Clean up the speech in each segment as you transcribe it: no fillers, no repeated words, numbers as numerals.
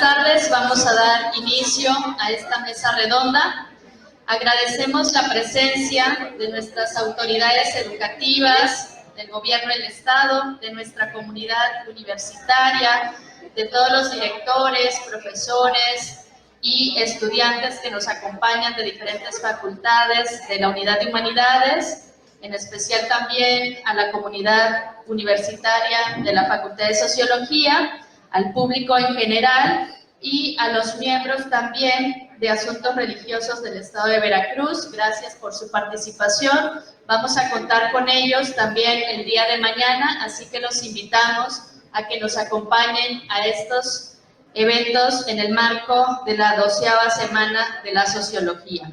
tardes, vamos a dar inicio a esta mesa redonda. Agradecemos la presencia de nuestras autoridades educativas, del Gobierno del Estado, de nuestra comunidad universitaria, de todos los directores, profesores y estudiantes que nos acompañan de diferentes facultades de la Unidad de Humanidades, en especial también a la comunidad universitaria de la Facultad de Sociología, al público en general y a los miembros también de Asuntos Religiosos del Estado de Veracruz. Gracias por su participación. Vamos a contar con ellos también el día de mañana, así que los invitamos a que nos acompañen a estos eventos en el marco de la 12ª Semana de la Sociología.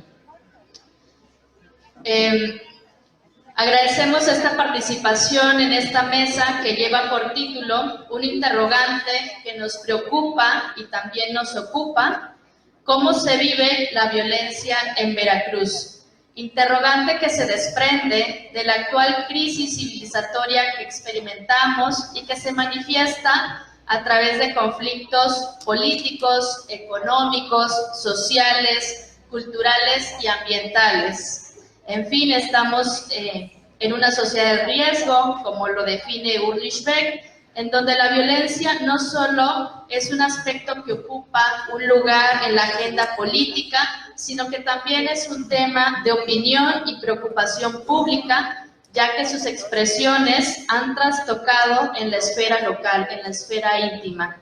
Agradecemos esta participación en esta mesa que lleva por título un interrogante que nos preocupa y también nos ocupa: ¿cómo se vive la violencia en Veracruz? Interrogante que se desprende de la actual crisis civilizatoria que experimentamos y que se manifiesta a través de conflictos políticos, económicos, sociales, culturales y ambientales. En fin, estamos en una sociedad de riesgo, como lo define Ulrich Beck, en donde la violencia no solo es un aspecto que ocupa un lugar en la agenda política, sino que también es un tema de opinión y preocupación pública, ya que sus expresiones han trastocado en la esfera local, en la esfera íntima,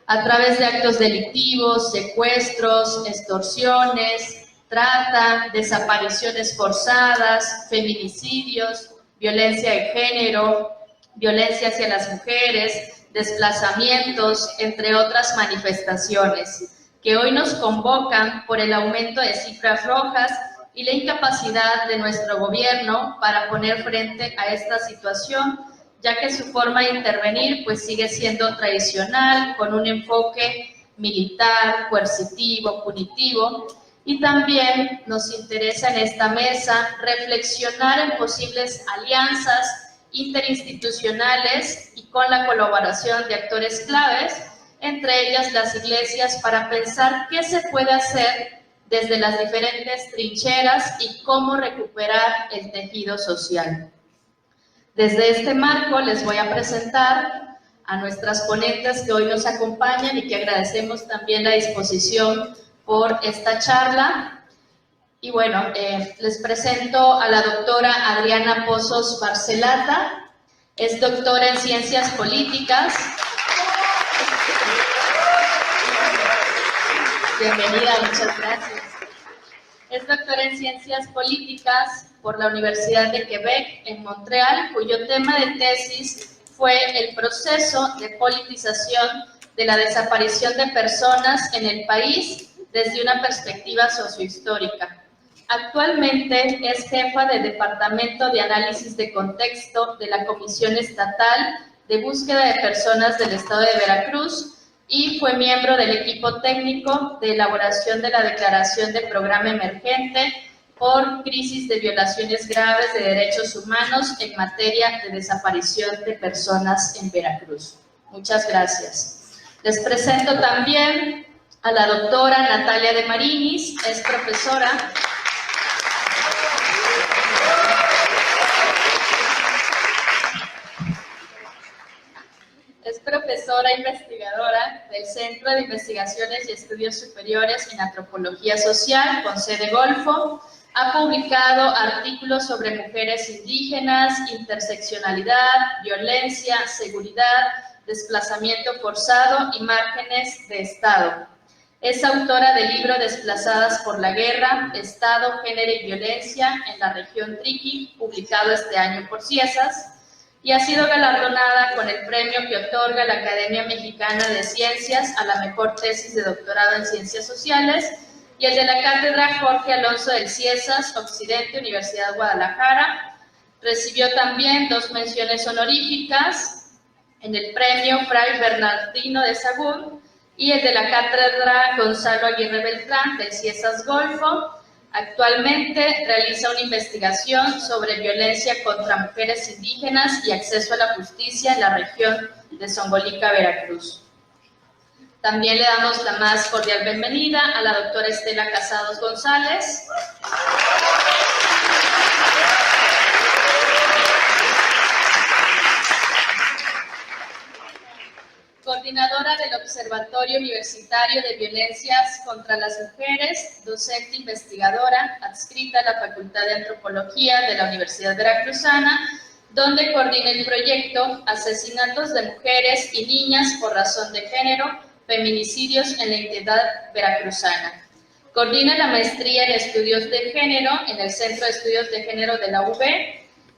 a través de actos delictivos, secuestros, extorsiones, trata, desapariciones forzadas, feminicidios, violencia de género, violencia hacia las mujeres, desplazamientos, entre otras manifestaciones, que hoy nos convocan por el aumento de cifras rojas y la incapacidad de nuestro gobierno para poner frente a esta situación, ya que su forma de intervenir pues sigue siendo tradicional, con un enfoque militar, coercitivo, punitivo. Y también nos interesa en esta mesa reflexionar en posibles alianzas interinstitucionales y con la colaboración de actores claves, entre ellas las iglesias, para pensar qué se puede hacer desde las diferentes trincheras y cómo recuperar el tejido social. Desde este marco les voy a presentar a nuestras ponentes que hoy nos acompañan y que agradecemos también la disposición por esta charla. Y bueno, les presento a la doctora Adriana Pozos Barcelata. Es doctora en Ciencias Políticas. Bienvenida, muchas gracias. Es doctora en Ciencias Políticas por la Universidad de Quebec en Montreal, cuyo tema de tesis fue el proceso de politización de la desaparición de personas en el país desde una perspectiva sociohistórica. Actualmente es jefa del Departamento de Análisis de Contexto de la Comisión Estatal de Búsqueda de Personas del Estado de Veracruz y fue miembro del equipo técnico de elaboración de la Declaración de Programa Emergente por crisis de violaciones graves de derechos humanos en materia de desaparición de personas en Veracruz. Muchas gracias. Les presento también a la doctora Natalia de Marinis. Es profesora investigadora del Centro de Investigaciones y Estudios Superiores en Antropología Social, con sede Golfo. Ha publicado artículos sobre mujeres indígenas, interseccionalidad, violencia, seguridad, desplazamiento forzado y márgenes de Estado. Es autora del libro Desplazadas por la Guerra, Estado, Género y Violencia en la Región Triqui, publicado este año por Ciesas, y ha sido galardonada con el premio que otorga la Academia Mexicana de Ciencias a la mejor tesis de doctorado en Ciencias Sociales y el de la Cátedra Jorge Alonso del Ciesas, Occidente, Universidad Guadalajara. Recibió también 2 menciones honoríficas en el premio Fray Bernardino de Sahagún y el de la Cátedra Gonzalo Aguirre Beltrán del Ciesas Golfo. Actualmente realiza una investigación sobre violencia contra mujeres indígenas y acceso a la justicia en la región de Zongolica, Veracruz. También le damos la más cordial bienvenida a la doctora Estela Casados González. Coordinadora del Observatorio Universitario de Violencias contra las Mujeres, docente investigadora, adscrita a la Facultad de Antropología de la Universidad Veracruzana, donde coordina el proyecto Asesinatos de Mujeres y Niñas por Razón de Género, Feminicidios en la Entidad Veracruzana. Coordina la maestría en Estudios de Género en el Centro de Estudios de Género de la UB,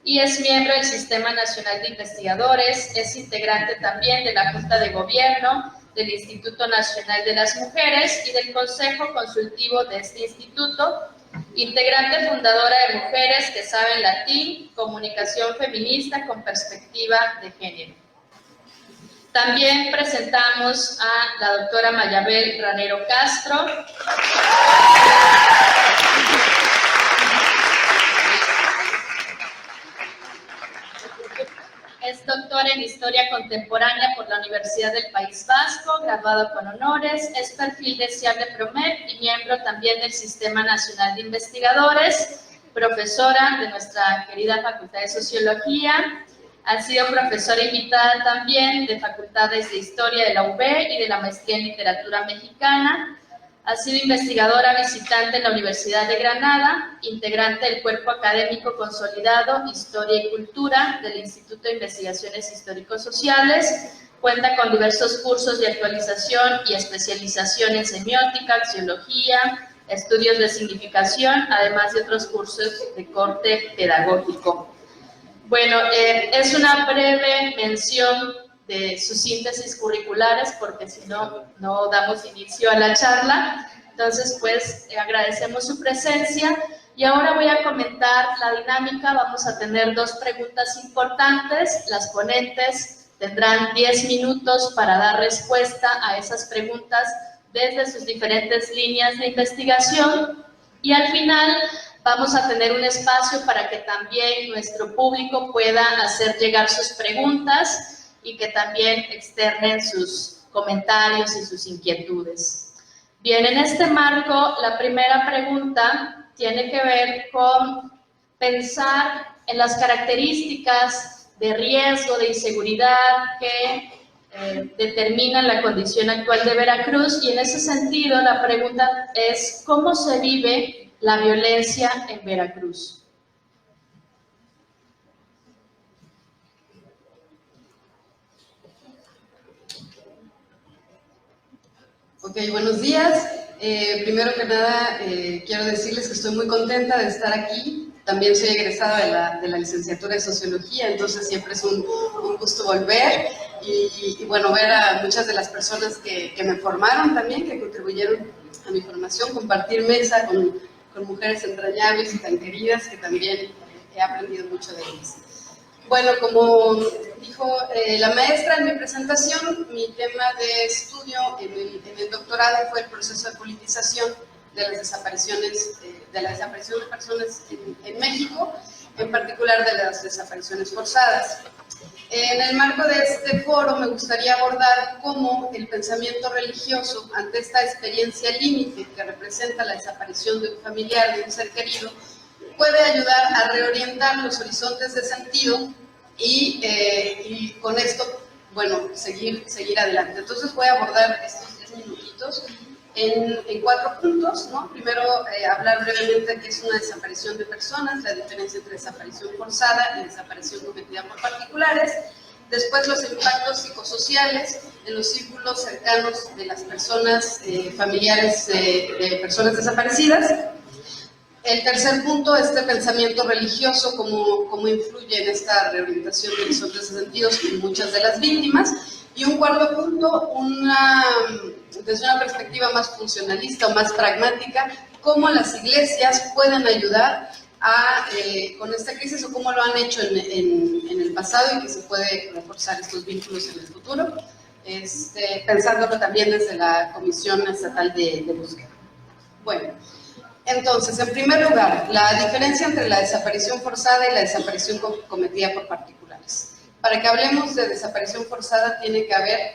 y es miembro del Sistema Nacional de Investigadores, es integrante también de la Junta de Gobierno del Instituto Nacional de las Mujeres y del Consejo Consultivo de este instituto, integrante fundadora de Mujeres que Saben Latín, comunicación feminista con perspectiva de género. También presentamos a la doctora Mayabel Ranero Castro. Es doctora en Historia Contemporánea por la Universidad del País Vasco, graduado con honores, es perfil deseable PROMED y miembro también del Sistema Nacional de Investigadores, profesora de nuestra querida Facultad de Sociología, ha sido profesora invitada también de Facultades de Historia de la UB y de la Maestría en Literatura Mexicana. Ha sido investigadora visitante en la Universidad de Granada, integrante del Cuerpo Académico Consolidado Historia y Cultura del Instituto de Investigaciones Histórico-Sociales. Cuenta con diversos cursos de actualización y especialización en semiótica, axiología, estudios de significación, además de otros cursos de corte pedagógico. Bueno, es una breve mención de sus síntesis curriculares, porque si no, no damos inicio a la charla. Entonces, pues, agradecemos su presencia. Y ahora voy a comentar la dinámica. Vamos a tener dos preguntas importantes. Las ponentes tendrán 10 minutos para dar respuesta a esas preguntas desde sus diferentes líneas de investigación. Y al final vamos a tener un espacio para que también nuestro público pueda hacer llegar sus preguntas y que también externen sus comentarios y sus inquietudes. Bien, en este marco, la primera pregunta tiene que ver con pensar en las características de riesgo, de inseguridad que determinan la condición actual de Veracruz, y en ese sentido la pregunta es: ¿cómo se vive la violencia en Veracruz? Ok, buenos días. Primero que nada, quiero decirles que estoy muy contenta de estar aquí. También soy egresada de la licenciatura de Sociología, entonces siempre es un gusto volver y bueno, ver a muchas de las personas que me formaron también, que contribuyeron a mi formación, compartir mesa con mujeres entrañables y tan queridas, que también he aprendido mucho de ellas. Bueno, como dijo la maestra en mi presentación, mi tema de estudio en el doctorado fue el proceso de politización de las desapariciones, de personas en México, en particular de las desapariciones forzadas. En el marco de este foro me gustaría abordar cómo el pensamiento religioso, ante esta experiencia límite que representa la desaparición de un familiar, de un ser querido, puede ayudar a reorientar los horizontes de sentido y con esto, bueno, seguir adelante. Entonces voy a abordar estos 10 minutitos en 4 puntos, ¿no? Primero, hablar brevemente de qué es una desaparición de personas, la diferencia entre desaparición forzada y desaparición cometida por particulares. Después, los impactos psicosociales en los círculos cercanos de las personas, familiares de personas desaparecidas. El tercer punto, este pensamiento religioso, cómo influye en esta reorientación de horizontes de sentidos en muchas de las víctimas. Y un cuarto punto, desde una perspectiva más funcionalista o más pragmática, cómo las iglesias pueden ayudar con esta crisis, o cómo lo han hecho en el pasado, y que se puede reforzar estos vínculos en el futuro, pensándolo también desde la Comisión Estatal de Búsqueda. Bueno, entonces, en primer lugar, la diferencia entre la desaparición forzada y la desaparición cometida por particulares. Para que hablemos de desaparición forzada, tiene que haber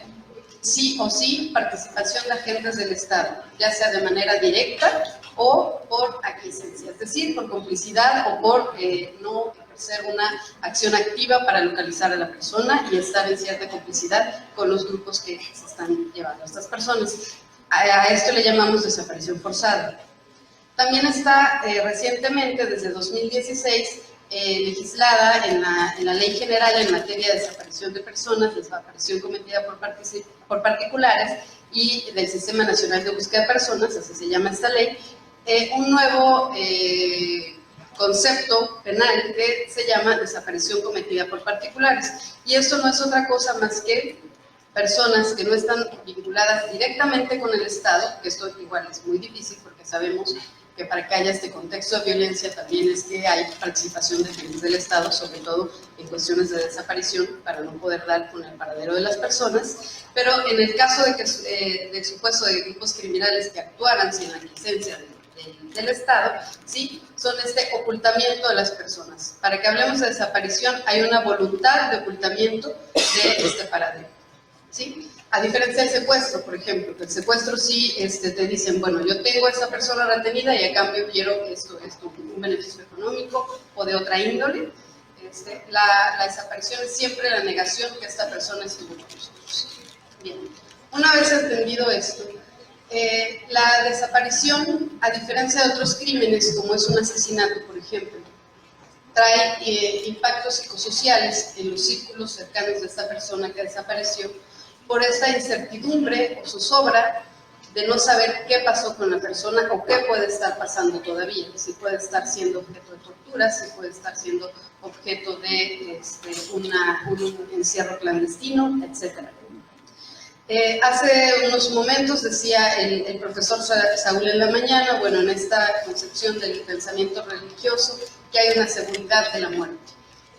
sí o sí participación de agentes del Estado, ya sea de manera directa o por aquiescencia, es decir, por complicidad o por no ejercer una acción activa para localizar a la persona y estar en cierta complicidad con los grupos que se están llevando a estas personas. A esto le llamamos desaparición forzada. También está recientemente, desde 2016, legislada en la Ley General en materia de desaparición de personas, desaparición cometida por particulares y del Sistema Nacional de Búsqueda de Personas, así se llama esta ley, un nuevo concepto penal que se llama desaparición cometida por particulares. Y esto no es otra cosa más que personas que no están vinculadas directamente con el Estado, que esto igual es muy difícil porque sabemos que para que haya este contexto de violencia también es que hay participación de agentes del Estado, sobre todo en cuestiones de desaparición, para no poder dar con el paradero de las personas, pero en el caso del supuesto de grupos criminales que actuaran sin la licencia del Estado, ¿sí? Son este ocultamiento de las personas. Para que hablemos de desaparición hay una voluntad de ocultamiento de este paradero, ¿sí? A diferencia del secuestro, por ejemplo, que el secuestro sí te dicen, bueno, yo tengo a esta persona retenida y a cambio quiero esto, un beneficio económico o de otra índole. La desaparición es siempre la negación que esta persona estuvo con nosotros. Bien, una vez entendido esto, la desaparición, a diferencia de otros crímenes, como es un asesinato, por ejemplo, trae impactos psicosociales en los círculos cercanos de esta persona que desapareció, por esta incertidumbre o zozobra de no saber qué pasó con la persona o qué puede estar pasando todavía, si puede estar siendo objeto de tortura, si puede estar siendo objeto de un encierro clandestino, etc. Hace unos momentos decía el profesor Saúl en la mañana, bueno, en esta concepción del pensamiento religioso, que hay una seguridad de la muerte.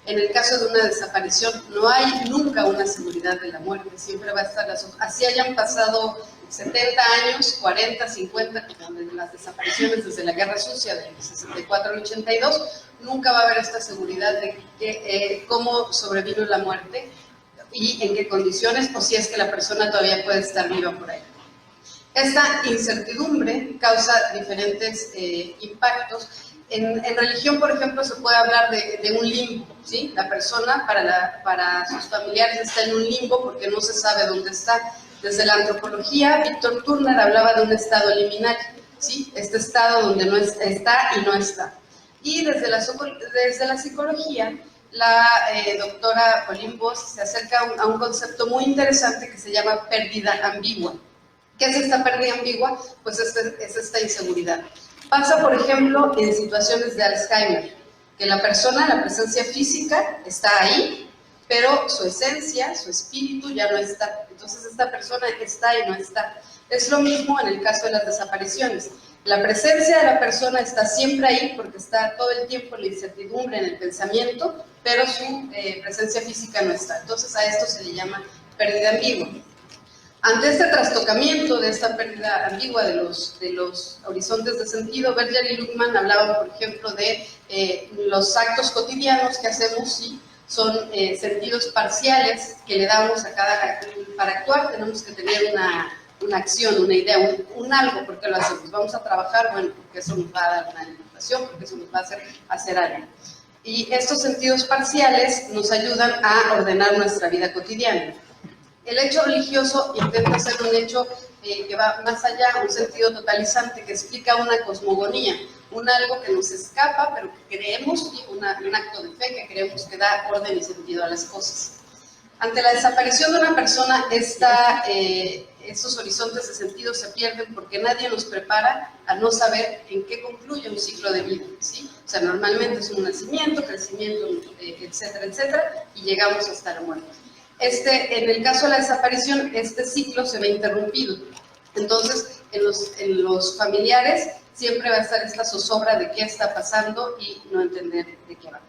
En el caso de una desaparición no hay nunca una seguridad de la muerte, siempre va a estar así hayan pasado 70 años, 40, 50, las desapariciones desde la Guerra Sucia del 64 al 82, nunca va a haber esta seguridad de cómo sobrevino la muerte y en qué condiciones, o si es que la persona todavía puede estar viva por ahí. Esta incertidumbre causa diferentes impactos. En religión, por ejemplo, se puede hablar de un limbo, ¿sí? La persona para sus familiares está en un limbo porque no se sabe dónde está. Desde la antropología, Víctor Turner hablaba de un estado liminal, ¿sí? Este estado donde no está y no está. Y desde la psicología, la doctora Pauline Boss se acerca a un concepto muy interesante que se llama pérdida ambigua. ¿Qué es esta pérdida ambigua? Pues es esta inseguridad. Pasa, por ejemplo, en situaciones de Alzheimer, que la persona, la presencia física está ahí, pero su esencia, su espíritu ya no está. Entonces esta persona está y no está. Es lo mismo en el caso de las desapariciones. La presencia de la persona está siempre ahí porque está todo el tiempo en la incertidumbre, en el pensamiento, pero su presencia física no está. Entonces a esto se le llama pérdida ambigua. Ante este trastocamiento de esta pérdida ambigua de los horizontes de sentido, Berger y Luckmann hablaban, por ejemplo, de los actos cotidianos que hacemos, ¿sí? Son sentidos parciales que le damos a para actuar tenemos que tener una acción, una idea, un algo, porque lo hacemos. Vamos a trabajar, bueno, porque eso nos va a dar una alimentación, porque eso nos va a hacer algo. Y estos sentidos parciales nos ayudan a ordenar nuestra vida cotidiana. El hecho religioso intenta ser un hecho que va más allá, un sentido totalizante que explica una cosmogonía, un algo que nos escapa, pero que creemos, un acto de fe que creemos que da orden y sentido a las cosas. Ante la desaparición de una persona, estos horizontes de sentido se pierden porque nadie nos prepara a no saber en qué concluye un ciclo de vida, ¿sí? O sea, normalmente es un nacimiento, crecimiento, etcétera, etcétera, y llegamos hasta la muerte. En el caso de la desaparición, este ciclo se ve interrumpido. Entonces, en los familiares siempre va a estar esta zozobra de qué está pasando y no entender de qué va.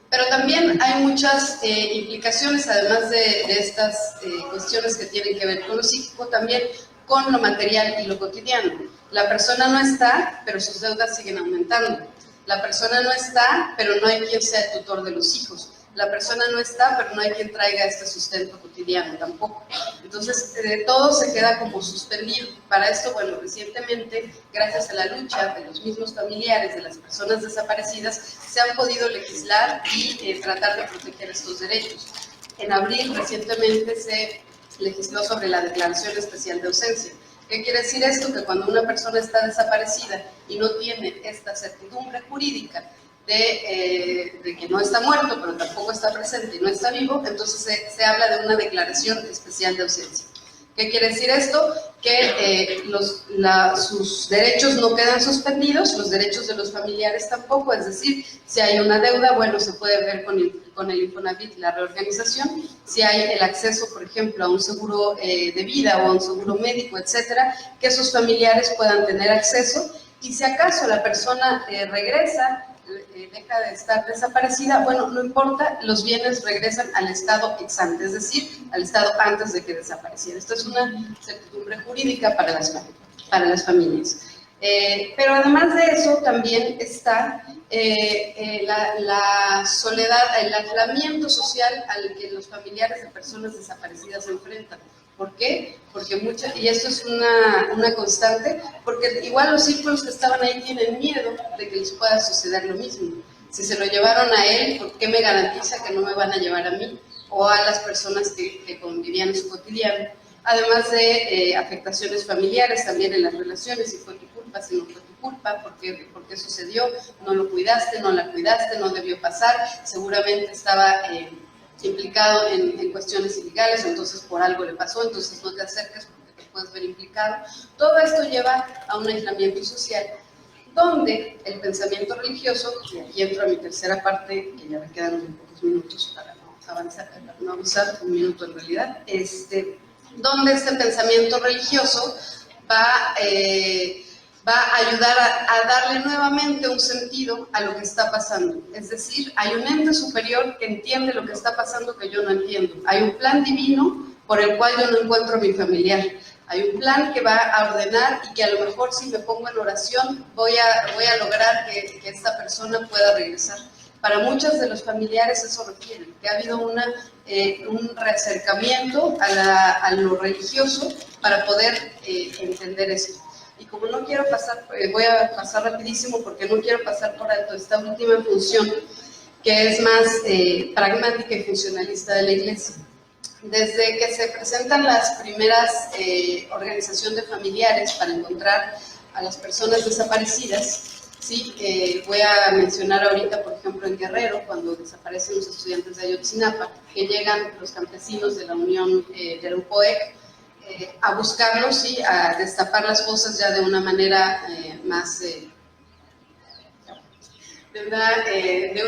Pero también hay muchas implicaciones, además de estas cuestiones que tienen que ver con lo psíquico, también con lo material y lo cotidiano. La persona no está, pero sus deudas siguen aumentando. La persona no está, pero no hay quien sea el tutor de los hijos. la persona no está, pero no hay quien traiga este sustento cotidiano tampoco. Entonces, todo se queda como suspendido. Para esto, bueno, recientemente, gracias a la lucha de los mismos familiares de las personas desaparecidas, se han podido legislar y tratar de proteger estos derechos. En abril, recientemente, se legisló sobre la Declaración Especial de Ausencia. ¿Qué quiere decir esto? Que cuando una persona está desaparecida y no tiene esta certidumbre jurídica de que no está muerto, pero tampoco está presente y no está vivo, entonces se habla de una declaración especial de ausencia. ¿Qué quiere decir esto? Que sus derechos no quedan suspendidos, los derechos de los familiares tampoco, es decir, si hay una deuda, bueno, se puede ver con el Infonavit la reorganización, si hay el acceso, por ejemplo, a un seguro de vida o a un seguro médico, etcétera, que sus familiares puedan tener acceso, y si acaso la persona regresa, deja de estar desaparecida, bueno, no importa, los bienes regresan al estado ex ante, es decir, al estado antes de que desapareciera. Esto es una certidumbre jurídica para las familias. Pero además de eso también está la soledad, el aislamiento social al que los familiares de personas desaparecidas se enfrentan. ¿Por qué? Porque y esto es una constante, porque igual los círculos que estaban ahí tienen miedo de que les pueda suceder lo mismo. Si se lo llevaron a él, ¿por qué me garantiza que no me van a llevar a mí? O a las personas que convivían en su cotidiano. Además de afectaciones familiares también en las relaciones, si fue tu culpa, si no fue tu culpa, por qué sucedió, no lo cuidaste, no la cuidaste, no debió pasar, seguramente estaba implicado en cuestiones ilegales, entonces por algo le pasó, entonces no te acerques porque te puedes ver implicado. Todo esto lleva a un aislamiento social, donde el pensamiento religioso, y aquí entro a mi tercera parte, que ya me quedan muy pocos minutos para no avanzar, para no abusar, un minuto en realidad, donde este pensamiento religioso va a ayudar a darle nuevamente un sentido a lo que está pasando. Es decir, hay un ente superior que entiende lo que está pasando que yo no entiendo. Hay un plan divino por el cual yo no encuentro a mi familiar. Hay un plan que va a ordenar y que a lo mejor si me pongo en oración voy a lograr que esta persona pueda regresar. Para muchos de los familiares eso requiere, que ha habido un reacercamiento a lo religioso para poder entender esto. Y como no quiero pasar, voy a pasar rapidísimo porque no quiero pasar por alto esta última función, que es más pragmática y funcionalista de la Iglesia. Desde que se presentan las primeras organizaciones de familiares para encontrar a las personas desaparecidas, ¿sí? Voy a mencionar ahorita, por ejemplo, en Guerrero, cuando desaparecen los estudiantes de Ayotzinapa, que llegan los campesinos de la Unión de la UPOEC a buscarlos, ¿sí? A destapar las cosas ya de una manera más... de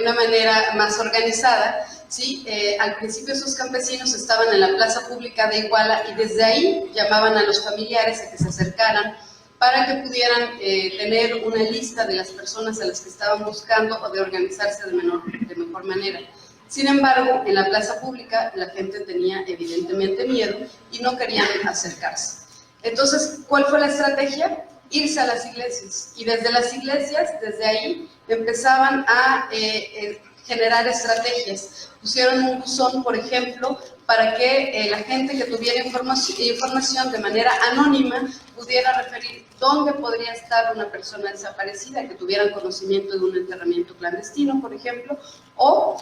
una manera más organizada, ¿sí? Al principio esos campesinos estaban en la plaza pública de Iguala y desde ahí llamaban a los familiares a que se acercaran para que pudieran tener una lista de las personas a las que estaban buscando o de organizarse de mejor manera. Sin embargo, en la plaza pública la gente tenía evidentemente miedo y no querían acercarse. Entonces, ¿cuál fue la estrategia? Irse a las iglesias. Y desde las iglesias, desde ahí, empezaban a generar estrategias. Pusieron un buzón, por ejemplo, para que la gente que tuviera información de manera anónima pudiera referir dónde podría estar una persona desaparecida, que tuvieran conocimiento de un enterramiento clandestino, por ejemplo, o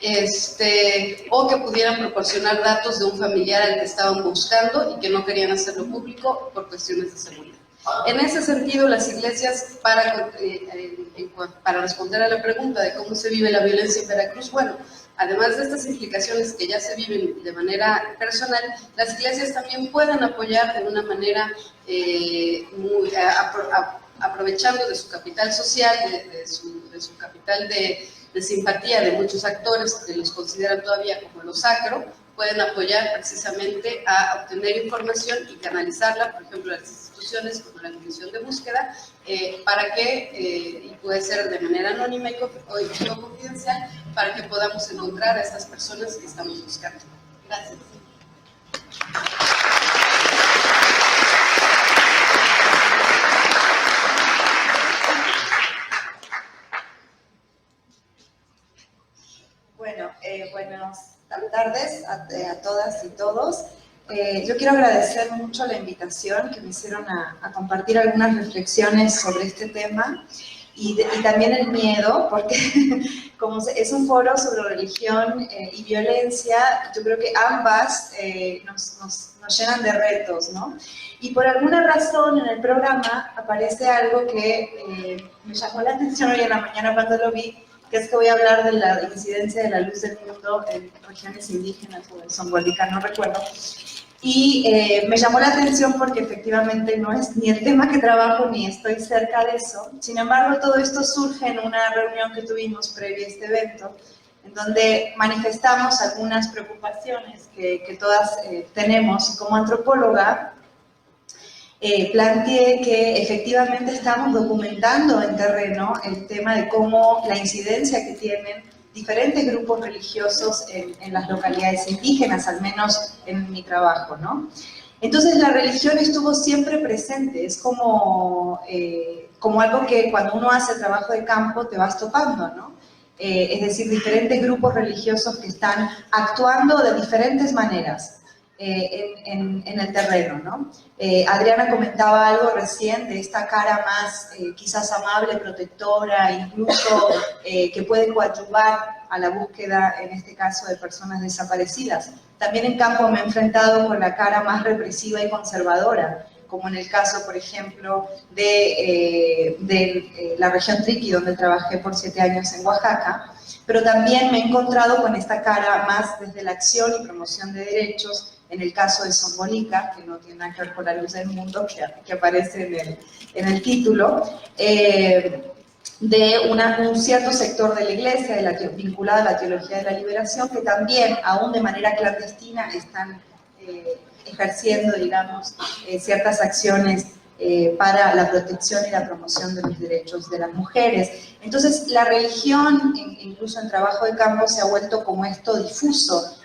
que pudieran proporcionar datos de un familiar al que estaban buscando y que no querían hacerlo público por cuestiones de seguridad. En ese sentido, las iglesias, para responder a la pregunta de cómo se vive la violencia en Veracruz, bueno, además de estas implicaciones que ya se viven de manera personal, las iglesias también pueden apoyar de una manera aprovechando de su capital social, de su capital de simpatía de muchos actores que los consideran todavía como lo sacro, pueden apoyar precisamente a obtener información y canalizarla, por ejemplo, a las instituciones como la Comisión de Búsqueda, para que, y puede ser de manera anónima y confidencial, para que podamos encontrar a estas personas que estamos buscando. Gracias. Bueno, a todas y todos. Yo quiero agradecer mucho la invitación que me hicieron a compartir algunas reflexiones sobre este tema y también el miedo, porque como es un foro sobre religión y violencia, yo creo que ambas nos llenan de retos, ¿no? Y por alguna razón en el programa aparece algo que me llamó la atención hoy en la mañana cuando lo vi, que es que voy a hablar de la incidencia de la luz del mundo en regiones indígenas o en Zongolica, no recuerdo. Y me llamó la atención porque efectivamente no es ni el tema que trabajo ni estoy cerca de eso. Sin embargo, todo esto surge en una reunión que tuvimos previa a este evento, en donde manifestamos algunas preocupaciones que todas tenemos. Como antropóloga, planteé que efectivamente estamos documentando en terreno el tema de cómo la incidencia que tienen diferentes grupos religiosos en las localidades indígenas, al menos en mi trabajo, ¿no? Entonces la religión estuvo siempre presente, es como algo que cuando uno hace trabajo de campo te vas topando, ¿no? Es decir, diferentes grupos religiosos que están actuando de diferentes maneras en el terreno, ¿no? Adriana comentaba algo recién de esta cara más quizás amable, protectora, incluso que puede coadyuvar a la búsqueda, en este caso, de personas desaparecidas. También en campo me he enfrentado con la cara más represiva y conservadora, como en el caso, por ejemplo, de la región Triqui, donde trabajé por 7 años en Oaxaca, pero también me he encontrado con esta cara más desde la acción y promoción de derechos, en el caso de Zongolica, que no tiene nada que ver con la luz del mundo, que aparece en el título, de un cierto sector de la iglesia vinculado a la teología de la liberación, que también, aún de manera clandestina, están ejerciendo, digamos, ciertas acciones para la protección y la promoción de los derechos de las mujeres. Entonces, la religión, incluso en trabajo de campo, se ha vuelto como esto difuso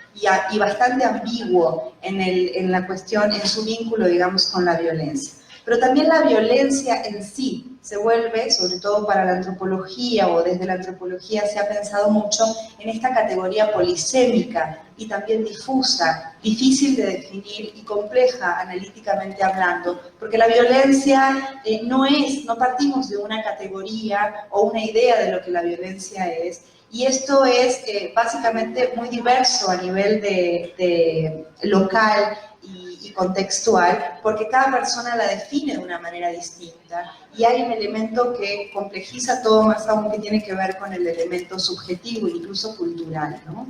y bastante ambiguo en la cuestión, en su vínculo, digamos, con la violencia. Pero también la violencia en sí se vuelve, sobre todo para la antropología o desde la antropología se ha pensado mucho en esta categoría polisémica y también difusa, difícil de definir y compleja analíticamente hablando, porque la violencia no partimos de una categoría o una idea de lo que la violencia es, y esto es básicamente muy diverso a nivel de local y contextual, porque cada persona la define de una manera distinta y hay un elemento que complejiza todo más aún, que tiene que ver con el elemento subjetivo, incluso cultural, ¿no?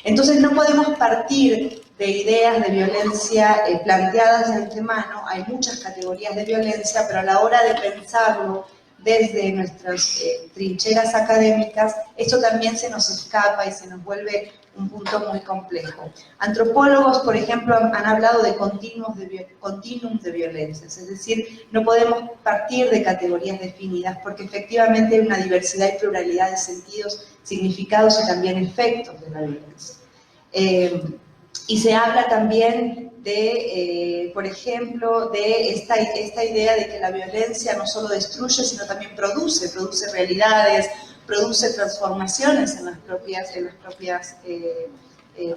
Entonces no podemos partir de ideas de violencia planteadas de antemano. Hay muchas categorías de violencia, pero a la hora de pensarlo desde nuestras trincheras académicas, esto también se nos escapa y se nos vuelve un punto muy complejo. Antropólogos, por ejemplo, han hablado de continuum de violencias, es decir, no podemos partir de categorías definidas porque efectivamente hay una diversidad y pluralidad de sentidos, significados y también efectos de la violencia. Y se habla también de, por ejemplo, de esta idea de que la violencia no solo destruye, sino también produce realidades, produce transformaciones en las propias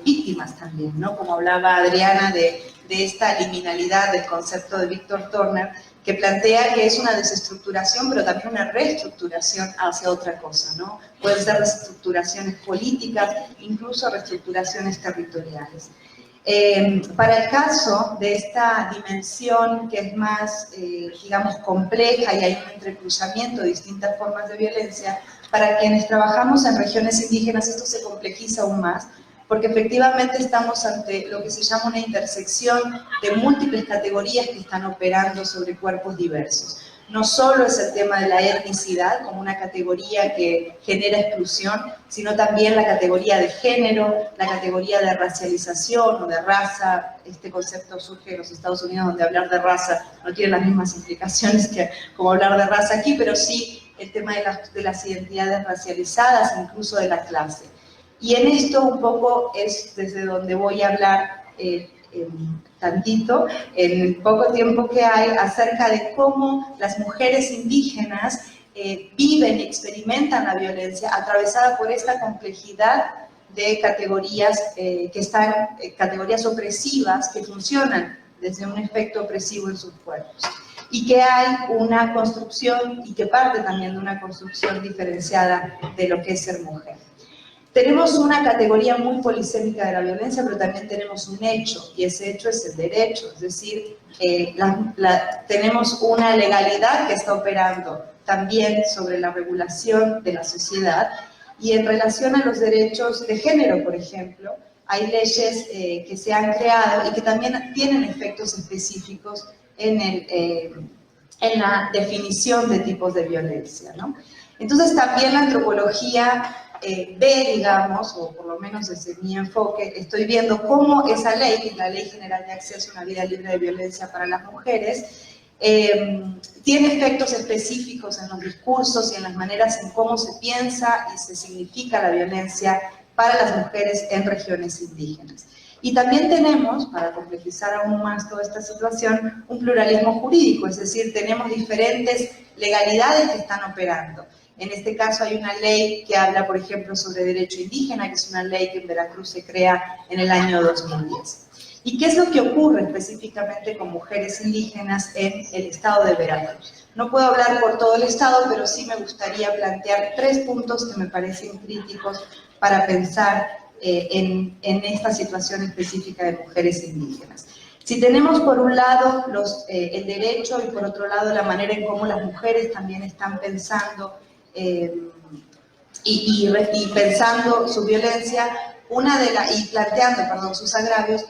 víctimas también, ¿no? Como hablaba Adriana de esta liminalidad del concepto de Víctor Turner, que plantea que es una desestructuración, pero también una reestructuración hacia otra cosa, ¿no? Pueden ser reestructuraciones políticas, incluso reestructuraciones territoriales. Para el caso de esta dimensión que es más, digamos, compleja y hay un entrecruzamiento de distintas formas de violencia, para quienes trabajamos en regiones indígenas esto se complejiza aún más, porque efectivamente estamos ante lo que se llama una intersección de múltiples categorías que están operando sobre cuerpos diversos. No solo es el tema de la etnicidad como una categoría que genera exclusión, sino también la categoría de género, la categoría de racialización o de raza. Este concepto surge en los Estados Unidos, donde hablar de raza no tiene las mismas implicaciones que como hablar de raza aquí, pero sí el tema de las identidades racializadas, incluso de la clase. Y en esto un poco es desde donde voy a hablar tantito, en el poco tiempo que hay, acerca de cómo las mujeres indígenas viven y experimentan la violencia atravesada por esta complejidad de categorías categorías opresivas que funcionan desde un efecto opresivo en sus cuerpos. Y que hay una construcción, y que parte también de una construcción diferenciada de lo que es ser mujer. Tenemos una categoría muy polisémica de la violencia, pero también tenemos un hecho, y ese hecho es el derecho, es decir, tenemos una legalidad que está operando también sobre la regulación de la sociedad, y en relación a los derechos de género, por ejemplo, hay leyes que se han creado y que también tienen efectos específicos en la definición de tipos de violencia, ¿no? Entonces también la antropología ve, digamos, o por lo menos desde mi enfoque, estoy viendo cómo esa ley, que es la Ley General de Acceso a una Vida Libre de Violencia para las Mujeres, tiene efectos específicos en los discursos y en las maneras en cómo se piensa y se significa la violencia para las mujeres en regiones indígenas. Y también tenemos, para complejizar aún más toda esta situación, un pluralismo jurídico, es decir, tenemos diferentes legalidades que están operando. En este caso hay una ley que habla, por ejemplo, sobre derecho indígena, que es una ley que en Veracruz se crea en el año 2010. ¿Y qué es lo que ocurre específicamente con mujeres indígenas en el estado de Veracruz? No puedo hablar por todo el estado, pero sí me gustaría plantear 3 puntos que me parecen críticos para pensar en esta situación específica de mujeres indígenas. Si tenemos por un lado el derecho y por otro lado la manera en cómo las mujeres también están pensando y pensando su violencia, y planteando, sus agravios,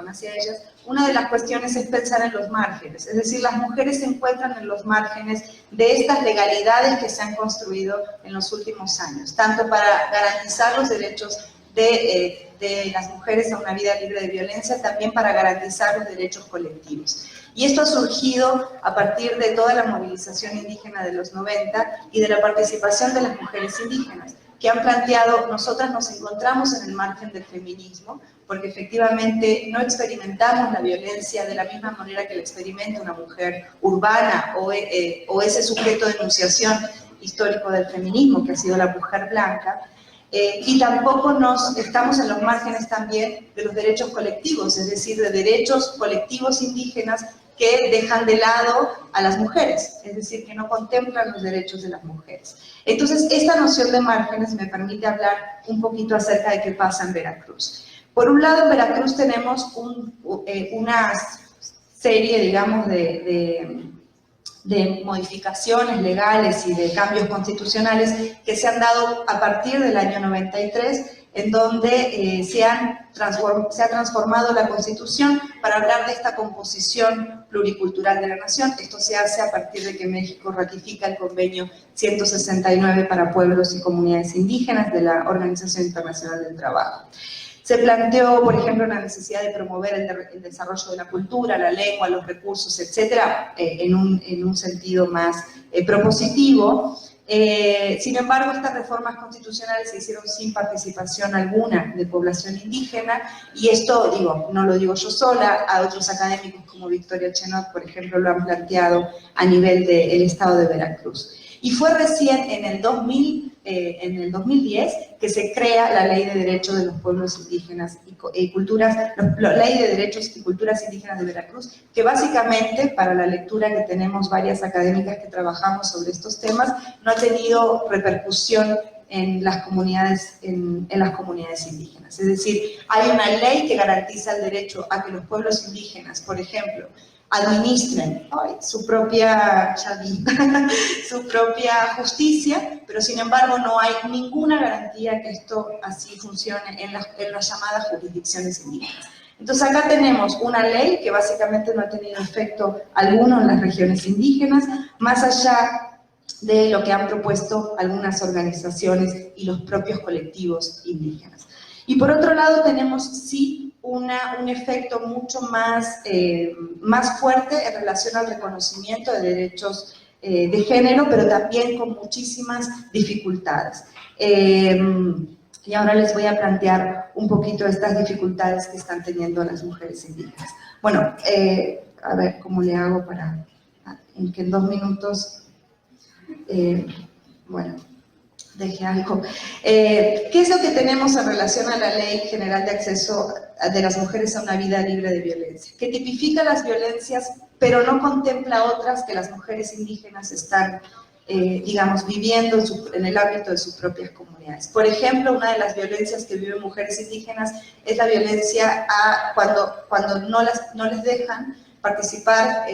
hacia ellas, una de las cuestiones es pensar en los márgenes, es decir, las mujeres se encuentran en los márgenes de estas legalidades que se han construido en los últimos años, tanto para garantizar los derechos de las mujeres a una vida libre de violencia, también para garantizar los derechos colectivos. Y esto ha surgido a partir de toda la movilización indígena de los 90 y de la participación de las mujeres indígenas, que han planteado, nosotras nos encontramos en el margen del feminismo, porque efectivamente no experimentamos la violencia de la misma manera que la experimenta una mujer urbana o ese sujeto de enunciación histórico del feminismo, que ha sido la mujer blanca, y tampoco estamos en los márgenes también de los derechos colectivos, es decir, de derechos colectivos indígenas que dejan de lado a las mujeres, es decir, que no contemplan los derechos de las mujeres. Entonces, esta noción de márgenes me permite hablar un poquito acerca de qué pasa en Veracruz. Por un lado, en Veracruz tenemos una serie, digamos, de modificaciones legales y de cambios constitucionales que se han dado a partir del año 93, en donde se ha transformado la Constitución para hablar de esta composición pluricultural de la nación. Esto se hace a partir de que México ratifica el convenio 169 para pueblos y comunidades indígenas de la Organización Internacional del Trabajo. Se planteó, por ejemplo, la necesidad de promover el desarrollo de la cultura, la lengua, los recursos, etcétera, en un sentido más propositivo. Sin embargo, estas reformas constitucionales se hicieron sin participación alguna de población indígena, y esto, no lo digo yo sola, a otros académicos como Victoria Chenot, por ejemplo, lo han planteado a nivel del estado de Veracruz. Y fue recién en el 2010 que se crea la Ley de Derechos de los Pueblos Indígenas y Culturas, la Ley de Derechos y Culturas Indígenas de Veracruz, que básicamente, para la lectura que tenemos varias académicas que trabajamos sobre estos temas, no ha tenido repercusión en las comunidades indígenas. Es decir, hay una ley que garantiza el derecho a que los pueblos indígenas, por ejemplo, administren su propia justicia, pero sin embargo no hay ninguna garantía que esto así funcione en las llamadas jurisdicciones indígenas. Entonces acá tenemos una ley que básicamente no ha tenido efecto alguno en las regiones indígenas, más allá de lo que han propuesto algunas organizaciones y los propios colectivos indígenas. Y por otro lado tenemos sí un efecto mucho más fuerte en relación al reconocimiento de derechos de género, pero también con muchísimas dificultades. Y ahora les voy a plantear un poquito estas dificultades que están teniendo las mujeres indígenas. Bueno, a ver cómo le hago en 2 minutos, bueno. Deje algo. ¿Qué es lo que tenemos en relación a la Ley General de Acceso de las Mujeres a una Vida Libre de Violencia? Que tipifica las violencias, pero no contempla otras que las mujeres indígenas están, digamos, viviendo en el ámbito de sus propias comunidades. Por ejemplo, una de las violencias que viven mujeres indígenas es la violencia cuando no les dejan participar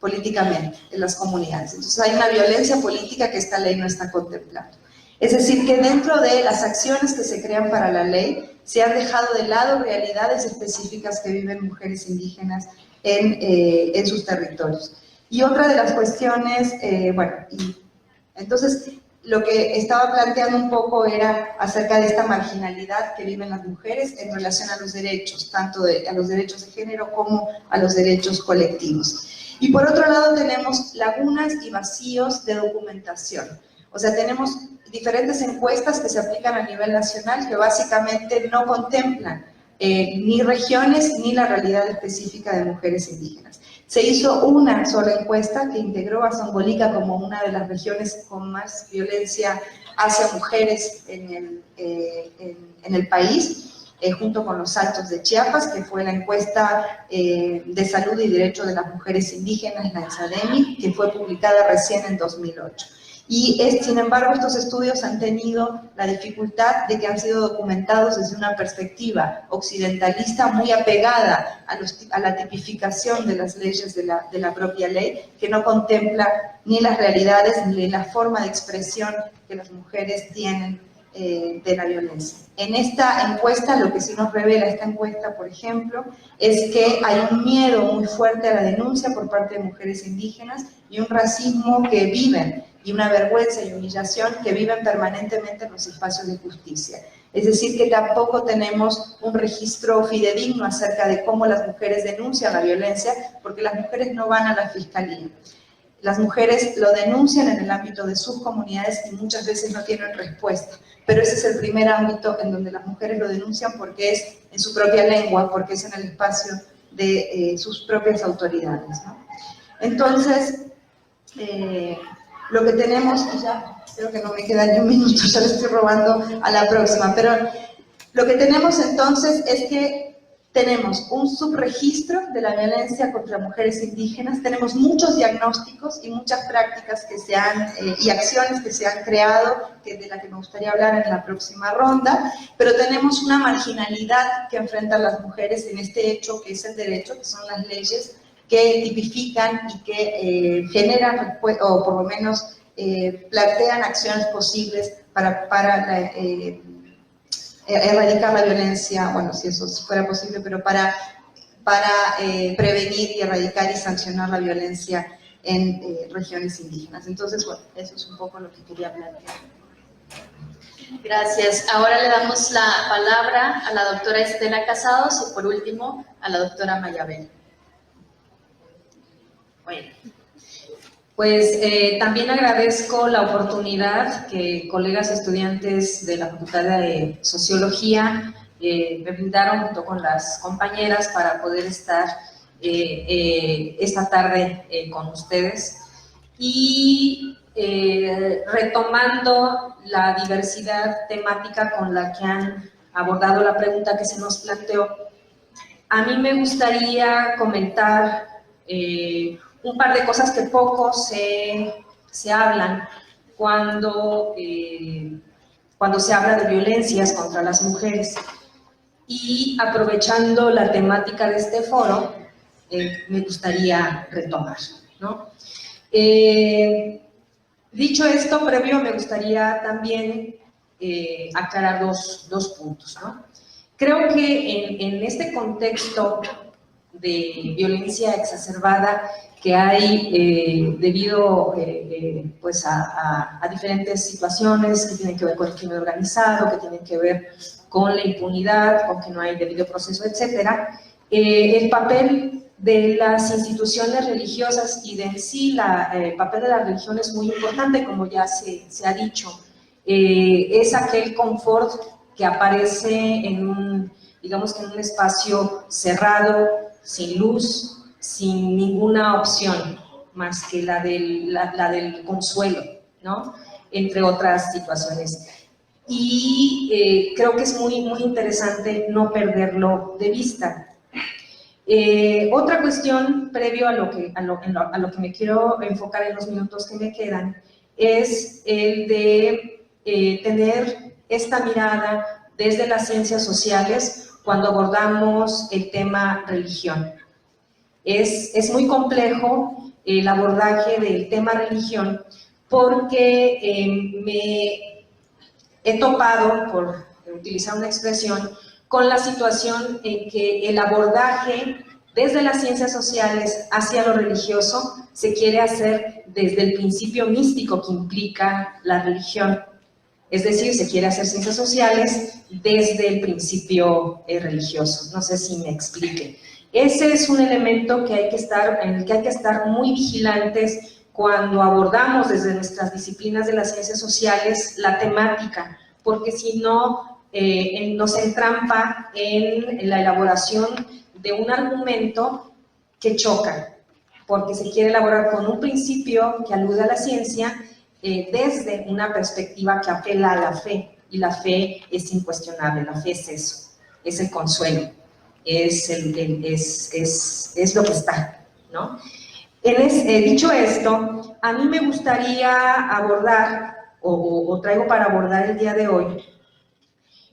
políticamente en las comunidades. Entonces hay una violencia política que esta ley no está contemplando. Es decir, que dentro de las acciones que se crean para la ley, se han dejado de lado realidades específicas que viven mujeres indígenas en sus territorios. Y otra de las cuestiones, entonces lo que estaba planteando un poco era acerca de esta marginalidad que viven las mujeres en relación a los derechos, tanto a los derechos de género como a los derechos colectivos. Y por otro lado tenemos lagunas y vacíos de documentación. O sea, tenemos diferentes encuestas que se aplican a nivel nacional que básicamente no contemplan ni regiones ni la realidad específica de mujeres indígenas. Se hizo una sola encuesta que integró a Zongolica como una de las regiones con más violencia hacia mujeres en el país, junto con los Altos de Chiapas, que fue la encuesta de salud y derecho de las mujeres indígenas, la ENSADEMI, que fue publicada recién en 2008. Y sin embargo, estos estudios han tenido la dificultad de que han sido documentados desde una perspectiva occidentalista muy apegada a la tipificación de las leyes de la propia ley, que no contempla ni las realidades ni la forma de expresión que las mujeres tienen de la violencia. En esta encuesta, lo que sí nos revela esta encuesta, por ejemplo, es que hay un miedo muy fuerte a la denuncia por parte de mujeres indígenas y un racismo que viven, y una vergüenza y humillación que viven permanentemente en los espacios de justicia. Es decir, que tampoco tenemos un registro fidedigno acerca de cómo las mujeres denuncian la violencia, porque las mujeres no van a la fiscalía. Las mujeres lo denuncian en el ámbito de sus comunidades y muchas veces no tienen respuesta. Pero ese es el primer ámbito en donde las mujeres lo denuncian porque es en su propia lengua, porque es en el espacio de sus propias autoridades, ¿no? Entonces, lo que tenemos, y ya creo que no me queda ni un minuto, ya le estoy robando a la próxima, pero lo que tenemos entonces es que tenemos un subregistro de la violencia contra mujeres indígenas, tenemos muchos diagnósticos y muchas prácticas que se han, y acciones que se han creado, de las que me gustaría hablar en la próxima ronda, pero tenemos una marginalidad que enfrentan las mujeres en este hecho, que es el derecho, que son las leyes, que tipifican y que generan, o por lo menos plantean acciones posibles para erradicar la violencia, bueno, si eso fuera posible, pero para prevenir y erradicar y sancionar la violencia en regiones indígenas. Entonces, bueno, eso es un poco lo que quería plantear. Gracias. Ahora le damos la palabra a la doctora Estela Casados y por último a la doctora Mayabel. Bueno, pues también agradezco la oportunidad que colegas estudiantes de la Facultad de Sociología me brindaron junto con las compañeras para poder estar esta tarde con ustedes y retomando la diversidad temática con la que han abordado la pregunta que se nos planteó, a mí me gustaría comentar un par de cosas que poco se hablan cuando se habla de violencias contra las mujeres. Y aprovechando la temática de este foro, me gustaría retomar, ¿no? Dicho esto, previo, me gustaría también aclarar dos puntos, ¿no? Creo que en este contexto de violencia exacerbada que hay debido pues a diferentes situaciones que tienen que ver con el crimen organizado, que tienen que ver con la impunidad, con que no hay debido proceso, etcétera, el papel de las instituciones religiosas y de en sí el papel de la religión es muy importante, como ya se ha dicho. Es aquel confort que aparece digamos que en un espacio cerrado, sin luz, sin ninguna opción más que la del consuelo, ¿no? entre otras situaciones. Y creo que es muy interesante no perderlo de vista. Otra cuestión previo a lo que me quiero enfocar en los minutos que me quedan es el de tener esta mirada desde las ciencias sociales cuando abordamos el tema religión. Es muy complejo el abordaje del tema religión porque me he topado, por utilizar una expresión, con la situación en que el abordaje desde las ciencias sociales hacia lo religioso se quiere hacer desde el principio místico que implica la religión. Es decir, se quiere hacer ciencias sociales desde el principio religioso. No sé si me explique. Ese es un elemento en el que hay que estar muy vigilantes cuando abordamos desde nuestras disciplinas de las ciencias sociales la temática, porque si no nos entrampa en la elaboración de un argumento que choca, porque se quiere elaborar con un principio que alude a la ciencia desde una perspectiva que apela a la fe, y la fe es incuestionable, la fe es eso, es el consuelo, es lo que está, ¿no? Dicho esto, a mí me gustaría abordar, o traigo para abordar el día de hoy,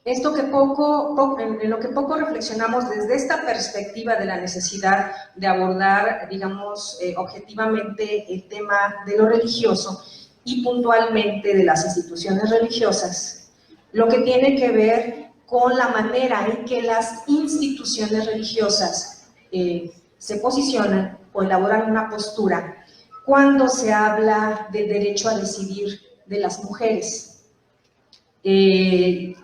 esto que en lo que poco reflexionamos desde esta perspectiva de la necesidad de abordar, digamos, objetivamente el tema de lo religioso y puntualmente de las instituciones religiosas, lo que tiene que ver con la manera en que las instituciones religiosas se posicionan o elaboran una postura cuando se habla del derecho a decidir de las mujeres.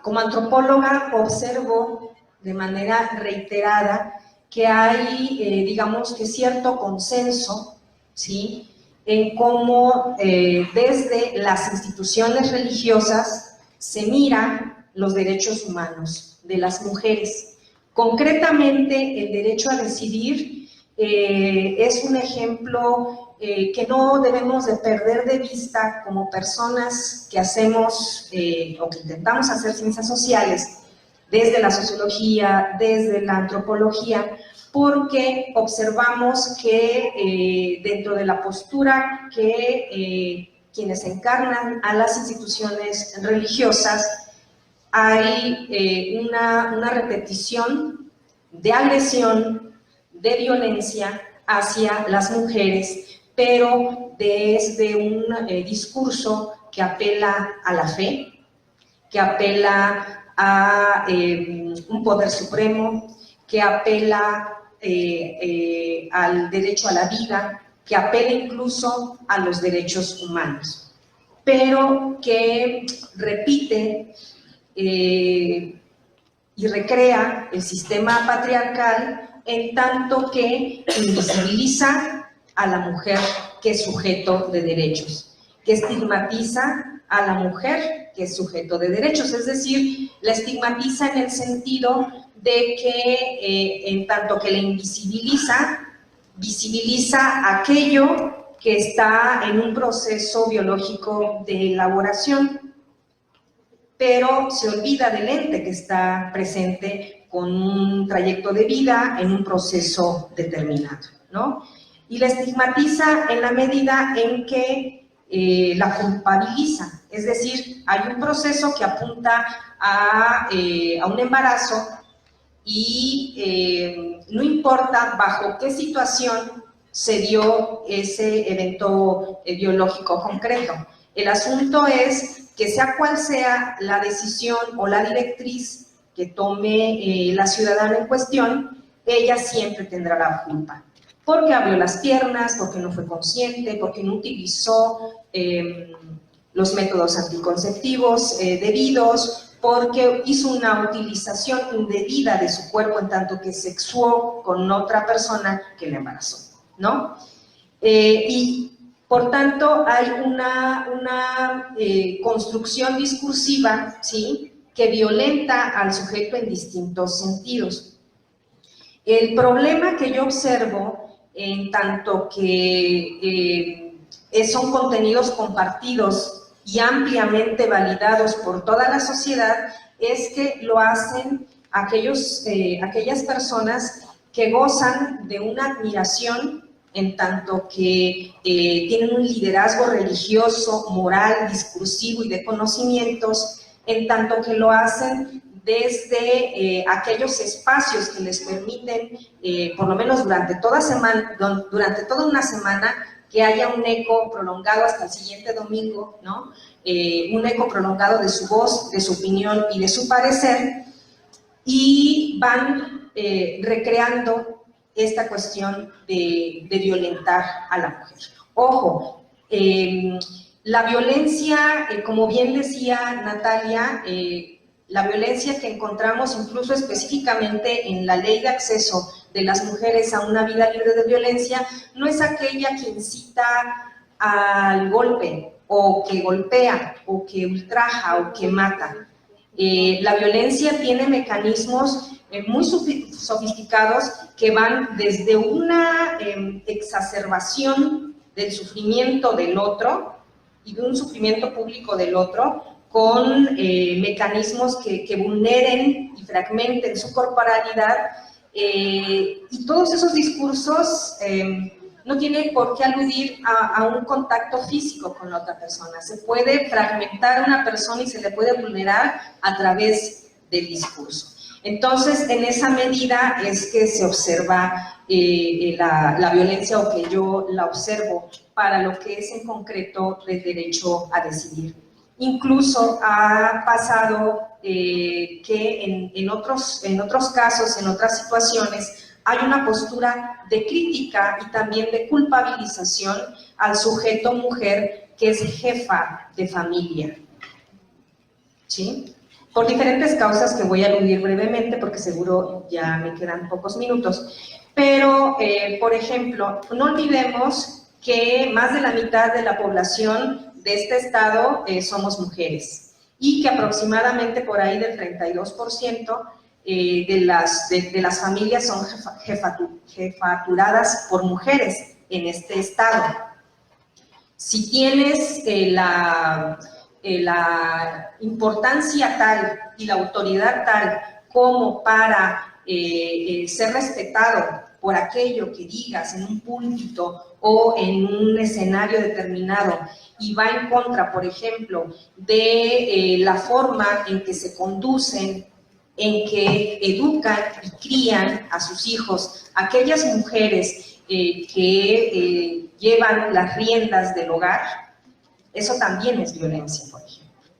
Como antropóloga observo de manera reiterada que hay, digamos que cierto consenso, ¿sí?, en cómo desde las instituciones religiosas se miran los derechos humanos de las mujeres. Concretamente, el derecho a decidir es un ejemplo que no debemos de perder de vista como personas que hacemos o que intentamos hacer ciencias sociales desde la sociología, desde la antropología, porque observamos que dentro de la postura que quienes encarnan a las instituciones religiosas hay una repetición de agresión, de violencia hacia las mujeres, pero desde un discurso que apela a la fe, que apela a un poder supremo, que apela al derecho a la vida, que apela incluso a los derechos humanos, pero que repite y recrea el sistema patriarcal en tanto que invisibiliza a la mujer que es sujeto de derechos, que estigmatiza a la mujer que es sujeto de derechos, es decir, la estigmatiza en el sentido de que en tanto que la invisibiliza, visibiliza aquello que está en un proceso biológico de elaboración, pero se olvida del ente que está presente con un trayecto de vida en un proceso determinado, ¿no? Y la estigmatiza en la medida en que la culpabiliza, es decir, hay un proceso que apunta a un embarazo y no importa bajo qué situación se dio ese evento biológico concreto. El asunto es que sea cual sea la decisión o la directriz que tome la ciudadana en cuestión, ella siempre tendrá la culpa. Porque abrió las piernas, porque no fue consciente, porque no utilizó los métodos anticonceptivos debidos, porque hizo una utilización indebida de su cuerpo en tanto que sexuó con otra persona que le embarazó, ¿no? Y por tanto hay una construcción discursiva, ¿sí?, que violenta al sujeto en distintos sentidos. El problema que yo observo, en tanto que son contenidos compartidos y ampliamente validados por toda la sociedad es que lo hacen aquellas personas que gozan de una admiración en tanto que tienen un liderazgo religioso, moral, discursivo y de conocimientos, en tanto que lo hacen desde aquellos espacios que les permiten, por lo menos durante toda una semana, que haya un eco prolongado hasta el siguiente domingo, ¿no? Un eco prolongado de su voz, de su opinión y de su parecer, y van recreando esta cuestión de violentar a la mujer. Ojo, la violencia, como bien decía Natalia, la violencia que encontramos incluso específicamente en la ley de acceso de las mujeres a una vida libre de violencia, no es aquella que incita al golpe, o que golpea, o que ultraja, o que mata. La violencia tiene mecanismos muy sofisticados que van desde una exacerbación del sufrimiento del otro y de un sufrimiento público del otro, con mecanismos que vulneren y fragmenten su corporalidad, y todos esos discursos no tienen por qué aludir a un contacto físico con la otra persona. Se puede fragmentar a una persona y se le puede vulnerar a través del discurso. Entonces, en esa medida es que se observa la violencia, o que yo la observo para lo que es en concreto el derecho a decidir. Incluso ha pasado que en otros casos, en otras situaciones, hay una postura de crítica y también de culpabilización al sujeto mujer que es jefa de familia, ¿sí? Por diferentes causas que voy a aludir brevemente, porque seguro ya me quedan pocos minutos. Pero, por ejemplo, no olvidemos que más de la mitad de la población de este estado somos mujeres, y que aproximadamente por ahí del 32% de las familias son jefaturadas por mujeres en este estado. Si tienes la importancia tal y la autoridad tal como para ser respetado por aquello que digas en un púlpito o en un escenario determinado, y va en contra, por ejemplo, de la forma en que se conducen, en que educan y crían a sus hijos aquellas mujeres que llevan las riendas del hogar, eso también es violencia, por ejemplo.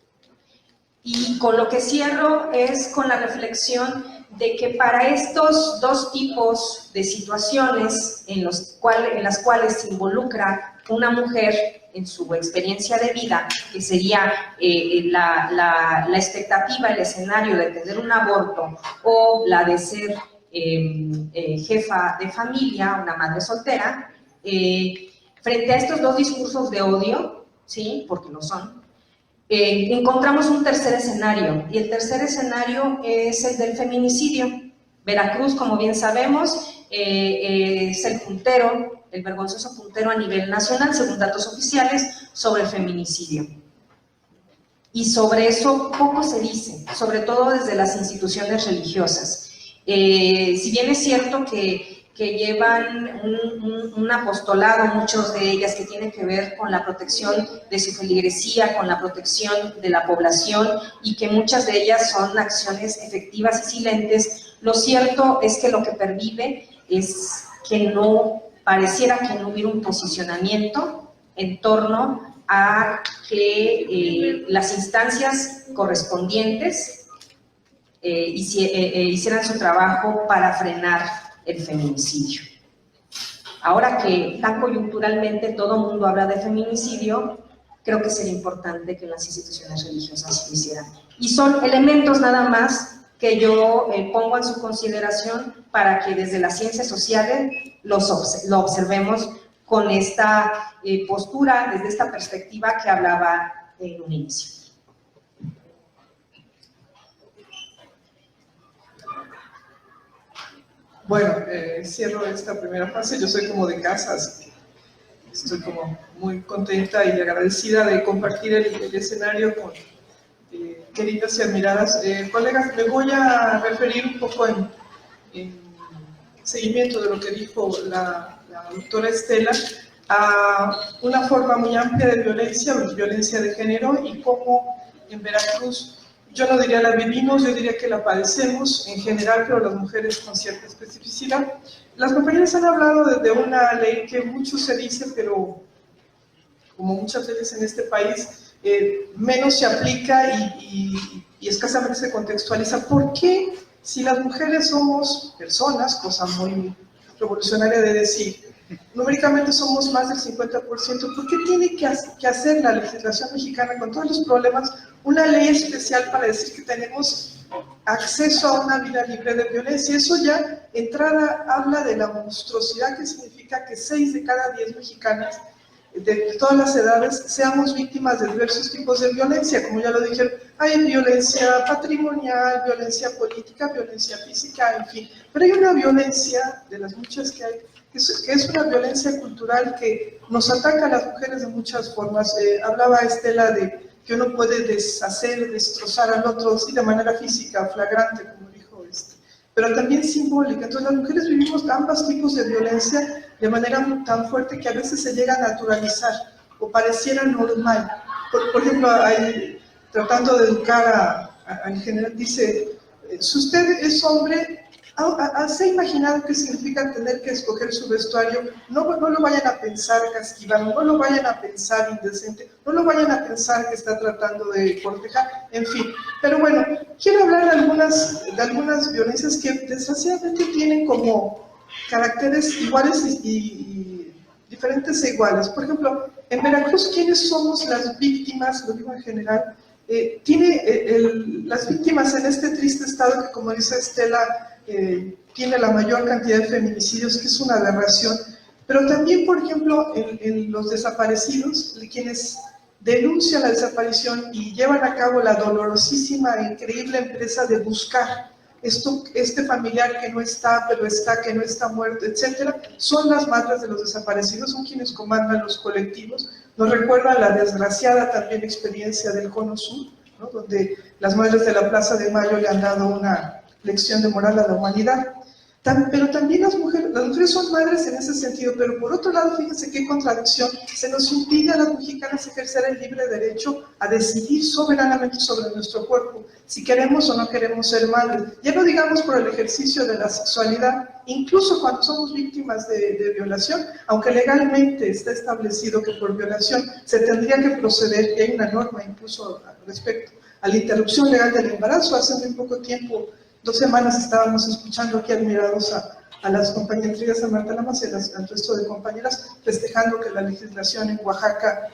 Y con lo que cierro es con la reflexión de que para estos dos tipos de situaciones en las cuales se involucra una mujer en su experiencia de vida, que sería la expectativa, el escenario de tener un aborto, o la de ser jefa de familia, una madre soltera, frente a estos dos discursos de odio, ¿sí? Porque lo son, encontramos un tercer escenario, y el tercer escenario es el del feminicidio. Veracruz, como bien sabemos, es el puntero, el vergonzoso puntero a nivel nacional, según datos oficiales, sobre el feminicidio. Y sobre eso poco se dice, sobre todo desde las instituciones religiosas. Si bien es cierto que llevan un apostolado, muchos de ellas, que tienen que ver con la protección de su feligresía, con la protección de la población, y que muchas de ellas son acciones efectivas y silentes, lo cierto es que lo que pervive es que pareciera que no hubiera un posicionamiento en torno a que las instancias correspondientes hicieran su trabajo para frenar el feminicidio. Ahora que tan coyunturalmente todo el mundo habla de feminicidio, creo que sería importante que las instituciones religiosas lo hicieran. Y son elementos nada más que yo pongo en su consideración para que desde las ciencias sociales lo observemos con esta postura, desde esta perspectiva que hablaba en un inicio. Bueno, cierro esta primera fase. Yo soy como de casa, así que estoy como muy contenta y agradecida de compartir el escenario con queridas y admiradas colegas. Me voy a referir un poco en seguimiento de lo que dijo la doctora Estela, a una forma muy amplia de violencia de género, y cómo en Veracruz, yo no diría la vivimos, yo diría que la padecemos en general, pero las mujeres con cierta especificidad. Las compañeras han hablado de una ley que mucho se dice, pero como muchas veces en este país, menos se aplica y escasamente se contextualiza. ¿Por qué, si las mujeres somos personas, cosa muy revolucionaria de decir, numéricamente somos más del 50%, ¿por qué tiene que hacer la legislación mexicana, con todos los problemas, una ley especial para decir que tenemos acceso a una vida libre de violencia? Eso ya, entrada, habla de la monstruosidad que significa que 6 de cada 10 mexicanas de todas las edades seamos víctimas de diversos tipos de violencia. Como ya lo dijeron, hay violencia patrimonial, violencia política, violencia física, en fin. Pero hay una violencia, de las muchas que hay, que es una violencia cultural que nos ataca a las mujeres de muchas formas. Hablaba Estela de que uno puede deshacer, destrozar al otro, sí, de manera física, flagrante, como dijo pero también simbólica. Entonces las mujeres vivimos ambos tipos de violencia de manera tan fuerte que a veces se llega a naturalizar o pareciera normal. Por ejemplo, tratando de educar en general, dice, si usted es hombre, ¿se ha imaginado qué significa tener que escoger su vestuario? No lo vayan a pensar casquivano, no lo vayan a pensar indecente, no lo vayan a pensar que está tratando de cortejar, en fin. Pero bueno, quiero hablar de algunas violencias que desgraciadamente tienen como caracteres iguales y diferentes e iguales. Por ejemplo, en Veracruz, ¿quiénes somos las víctimas? Lo digo en general. Las víctimas en este triste estado que, como dice Estela, tiene la mayor cantidad de feminicidios, que es una aberración, pero también, por ejemplo, en los desaparecidos, quienes denuncian la desaparición y llevan a cabo la dolorosísima e increíble empresa de buscar este familiar que no está, pero está, que no está muerto, etcétera, son las madres de los desaparecidos, son quienes comandan los colectivos. Nos recuerda la desgraciada también experiencia del Cono Sur, ¿no?, donde las madres de la Plaza de Mayo le han dado una lección de moral a la humanidad. Pero también las mujeres son madres en ese sentido, pero por otro lado, fíjense qué contradicción, se nos impide a las mexicanas ejercer el libre derecho a decidir soberanamente sobre nuestro cuerpo, si queremos o no queremos ser madres. Ya no digamos por el ejercicio de la sexualidad, incluso cuando somos víctimas de violación, aunque legalmente está establecido que por violación se tendría que proceder, y hay una norma incluso al respecto a la interrupción legal del embarazo. Hace muy poco tiempo, 2 semanas, estábamos escuchando aquí admirados a las compañeras, a Marta Lamas y al resto de compañeras, festejando que la legislación en Oaxaca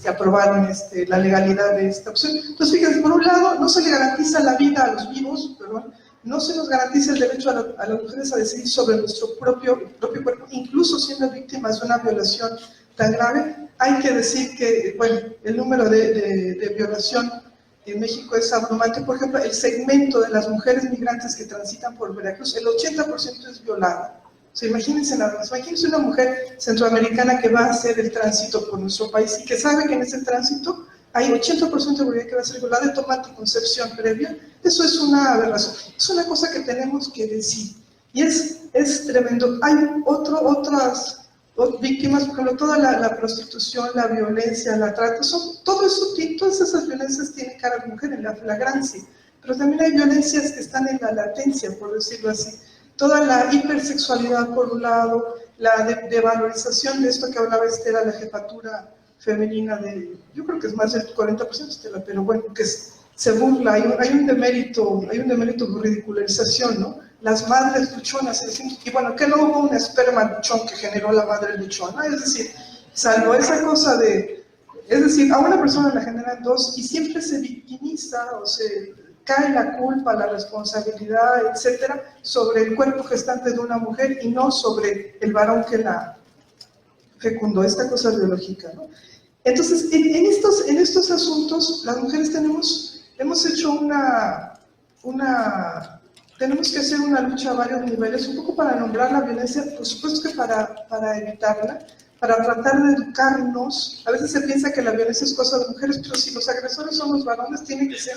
aprobaron la legalidad de esta opción. Entonces, fíjense, por un lado, no se le garantiza la vida a los vivos, perdón, no se nos garantiza el derecho a las mujeres a decidir sobre nuestro propio cuerpo, incluso siendo víctimas de una violación tan grave. Hay que decir que, bueno, el número de violación en México es abrumante. Por ejemplo, el segmento de las mujeres migrantes que transitan por Veracruz, el 80% es violada. O sea, imagínense una mujer centroamericana que va a hacer el tránsito por nuestro país y que sabe que en ese tránsito hay 80% de probabilidad que va a ser violada y toma anticoncepción previa. Eso es una aberración, es una cosa que tenemos que decir. Y es tremendo. Hay otras víctimas, por ejemplo, toda la prostitución, la violencia, la trata, todas esas violencias tienen cara de mujer en la flagrancia, pero también hay violencias que están en la latencia, por decirlo así. Toda la hipersexualidad, por un lado, la devalorización de esto que hablaba Estela, la jefatura femenina, yo creo que es más del 40%, Estela, pero bueno, que se burla, hay un demérito de ridicularización, ¿no? Las madres luchonas, y bueno, que no hubo un esperma luchón que generó la madre luchona, es decir, salvo esa cosa es decir, a una persona la generan 2 y siempre se victimiza o se cae la culpa, la responsabilidad, etcétera, sobre el cuerpo gestante de una mujer y no sobre el varón que la fecundó, esta cosa biológica, ¿no? Entonces, en estos asuntos, las mujeres hemos hecho tenemos que hacer una lucha a varios niveles, un poco para nombrar la violencia, por supuesto que para evitarla, para tratar de educarnos. A veces se piensa que la violencia es cosa de mujeres, pero si los agresores son los varones, tiene que ser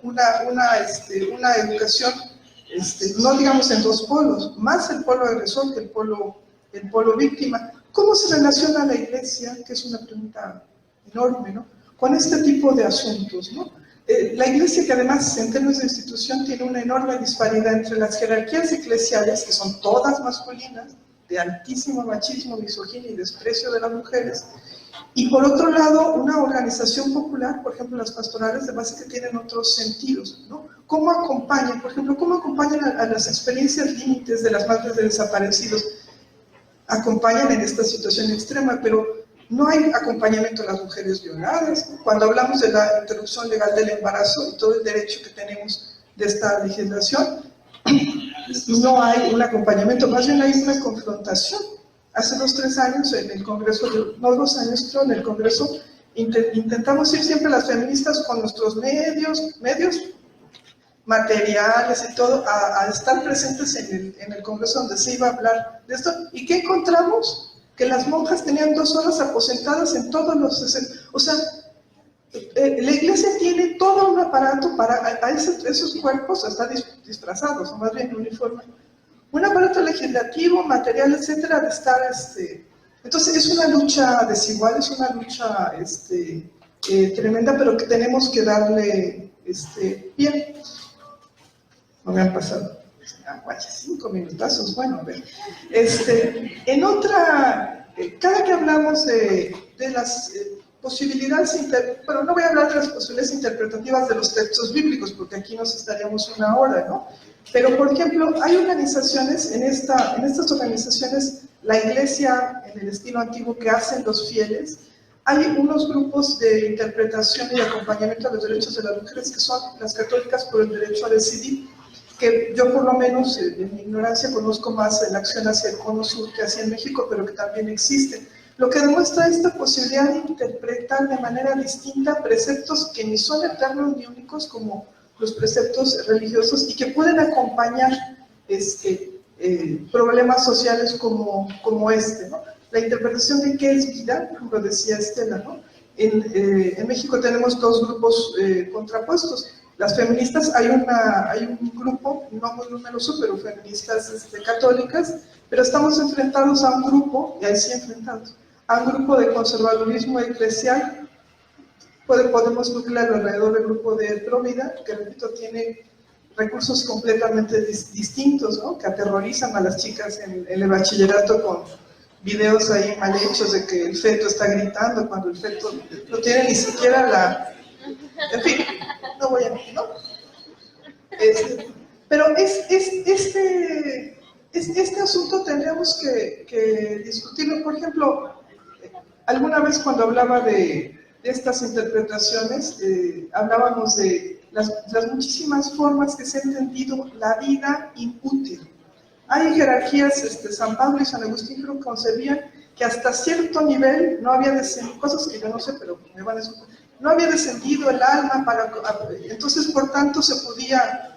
una educación, no digamos en dos polos, más el polo agresor que el polo víctima. ¿Cómo se relaciona la Iglesia, que es una pregunta enorme, ¿no?, con este tipo de asuntos, ¿no? La Iglesia, que además en términos de institución tiene una enorme disparidad entre las jerarquías eclesiales, que son todas masculinas, de altísimo machismo, misoginia y desprecio de las mujeres, y por otro lado una organización popular, por ejemplo las pastorales de base, que tienen otros sentidos, ¿no? ¿Cómo acompañan, por ejemplo, cómo acompañan a las experiencias límites de las madres de desaparecidos? Acompañan en esta situación extrema, pero no hay acompañamiento a las mujeres violadas. Cuando hablamos de la interrupción legal del embarazo y todo el derecho que tenemos de esta legislación, no hay un acompañamiento, más bien hay una confrontación. Hace 2 o 3 años en el Congreso, no 2 años creo, en el Congreso intentamos ir siempre las feministas con nuestros medios materiales y todo, a estar presentes en el Congreso donde se iba a hablar de esto. ¿Y qué encontramos? Que las monjas tenían 2 horas aposentadas en todos los... O sea, la Iglesia tiene todo un aparato para esos cuerpos, hasta disfrazados, o más bien uniforme, un aparato legislativo, material, etcétera, de estar... Entonces es una lucha desigual, es una lucha tremenda, pero que tenemos que darle bien. No me han pasado 5 minutazos, bueno, a ver. En otra, cada que hablamos de las posibilidades, pero no voy a hablar de las posibilidades interpretativas de los textos bíblicos, porque aquí nos estaríamos 1 hora, ¿no? Pero, por ejemplo, hay organizaciones, en estas organizaciones, la Iglesia, en el estilo antiguo que hacen los fieles, hay unos grupos de interpretación y de acompañamiento a los derechos de las mujeres, que son las católicas por el derecho a decidir, que yo por lo menos en mi ignorancia conozco más la acción hacia el Cono Sur que hacia México, pero que también existe. Lo que demuestra esta posibilidad de interpretar de manera distinta preceptos que ni son eternos ni únicos como los preceptos religiosos y que pueden acompañar problemas sociales como este, ¿no? La interpretación de qué es vida, como decía Estela, ¿no? En México tenemos 2 grupos contrapuestos. Las feministas, hay un grupo, no muy numeroso, pero feministas católicas, pero estamos enfrentados a un grupo, y ahí sí enfrentados, a un grupo de conservadurismo eclesial. Podemos nuclearlo alrededor del grupo de Provida, que repito, tiene recursos completamente distintos, ¿no?, que aterrorizan a las chicas en el bachillerato con videos ahí mal hechos de que el feto está gritando cuando el feto no tiene ni siquiera la... En fin, no voy a... ¿no? Pero este asunto tendríamos que discutirlo. Por ejemplo, alguna vez cuando hablaba de estas interpretaciones, hablábamos de las muchísimas formas que se ha entendido la vida inútil. Hay jerarquías, San Pablo y San Agustín creo que concebían que hasta cierto nivel no había descendido, cosas que yo no sé, pero me van a decir, no había descendido el alma entonces por tanto se podía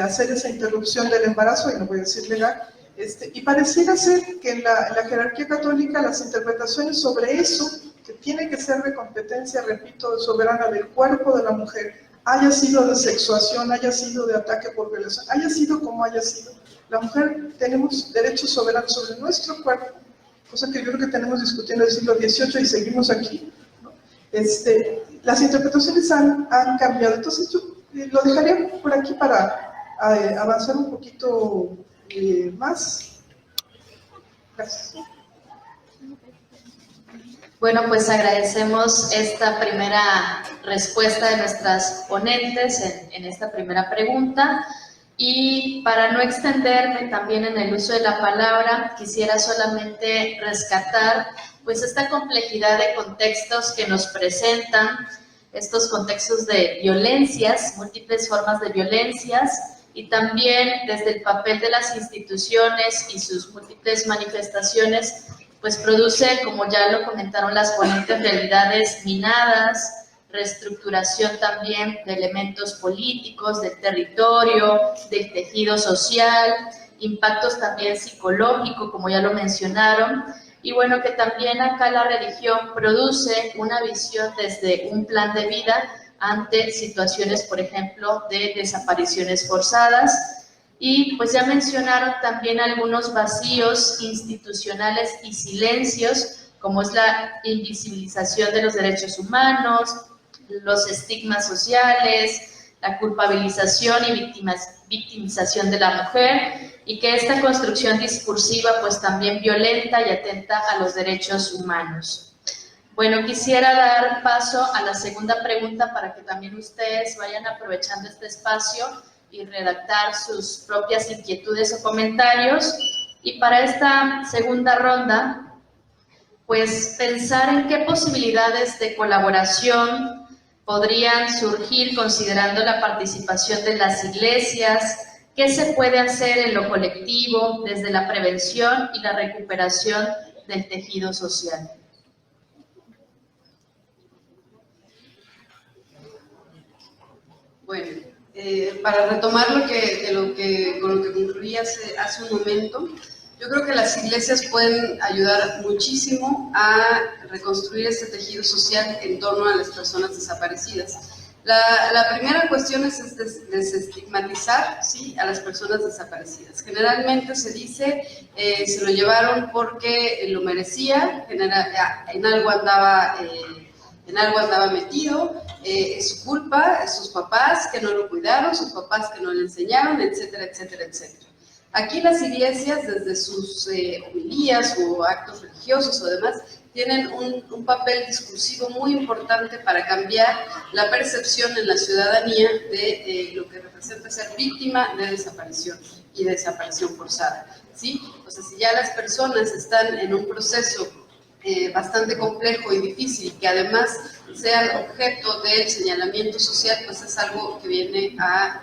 hacer esa interrupción del embarazo, y no voy a decir legal, y pareciera ser que en la jerarquía católica las interpretaciones sobre eso, que tiene que ser de competencia, repito, soberana del cuerpo de la mujer, haya sido de sexuación, haya sido de ataque por violación, haya sido como haya sido, la mujer tenemos derechos soberanos sobre nuestro cuerpo, cosa que yo creo que tenemos discutiendo el siglo XVIII y seguimos aquí, ¿no? Las interpretaciones han cambiado, entonces yo lo dejaría por aquí para avanzar un poquito más. Gracias. Bueno, pues agradecemos esta primera respuesta de nuestras ponentes en esta primera pregunta. Y para no extenderme también en el uso de la palabra, quisiera solamente rescatar pues esta complejidad de contextos que nos presentan, estos contextos de violencias, múltiples formas de violencias, y también desde el papel de las instituciones y sus múltiples manifestaciones, pues produce, como ya lo comentaron las ponentes, realidades minadas, reestructuración también de elementos políticos, del territorio, del tejido social, impactos también psicológicos, como ya lo mencionaron, y bueno, que también acá la religión produce una visión desde un plan de vida ante situaciones, por ejemplo, de desapariciones forzadas. Y pues ya mencionaron también algunos vacíos institucionales y silencios, como es la invisibilización de los derechos humanos, los estigmas sociales, la culpabilización y victimización de la mujer, y que esta construcción discursiva pues también violenta y atenta a los derechos humanos. Bueno, quisiera dar paso a la segunda pregunta para que también ustedes vayan aprovechando este espacio y redactar sus propias inquietudes o comentarios. Y para esta segunda ronda, pues pensar en qué posibilidades de colaboración podrían surgir considerando la participación de las iglesias, qué se puede hacer en lo colectivo desde la prevención y la recuperación del tejido social. Bueno, para retomar con lo que concluí hace un momento, yo creo que las iglesias pueden ayudar muchísimo a reconstruir este tejido social en torno a las personas desaparecidas. La primera cuestión es desestigmatizar, ¿sí?, a las personas desaparecidas. Generalmente se dice, se lo llevaron porque lo merecía, en algo andaba metido, es su culpa, es sus papás que no lo cuidaron, sus papás que no le enseñaron, etcétera, etcétera, etcétera. Aquí las iglesias, desde sus homilías o actos religiosos o demás, tienen un papel discursivo muy importante para cambiar la percepción en la ciudadanía de lo que representa ser víctima de desaparición y desaparición forzada, ¿sí? O sea, si ya las personas están en un proceso bastante complejo y difícil, que además sean objeto del señalamiento social, pues es algo que viene a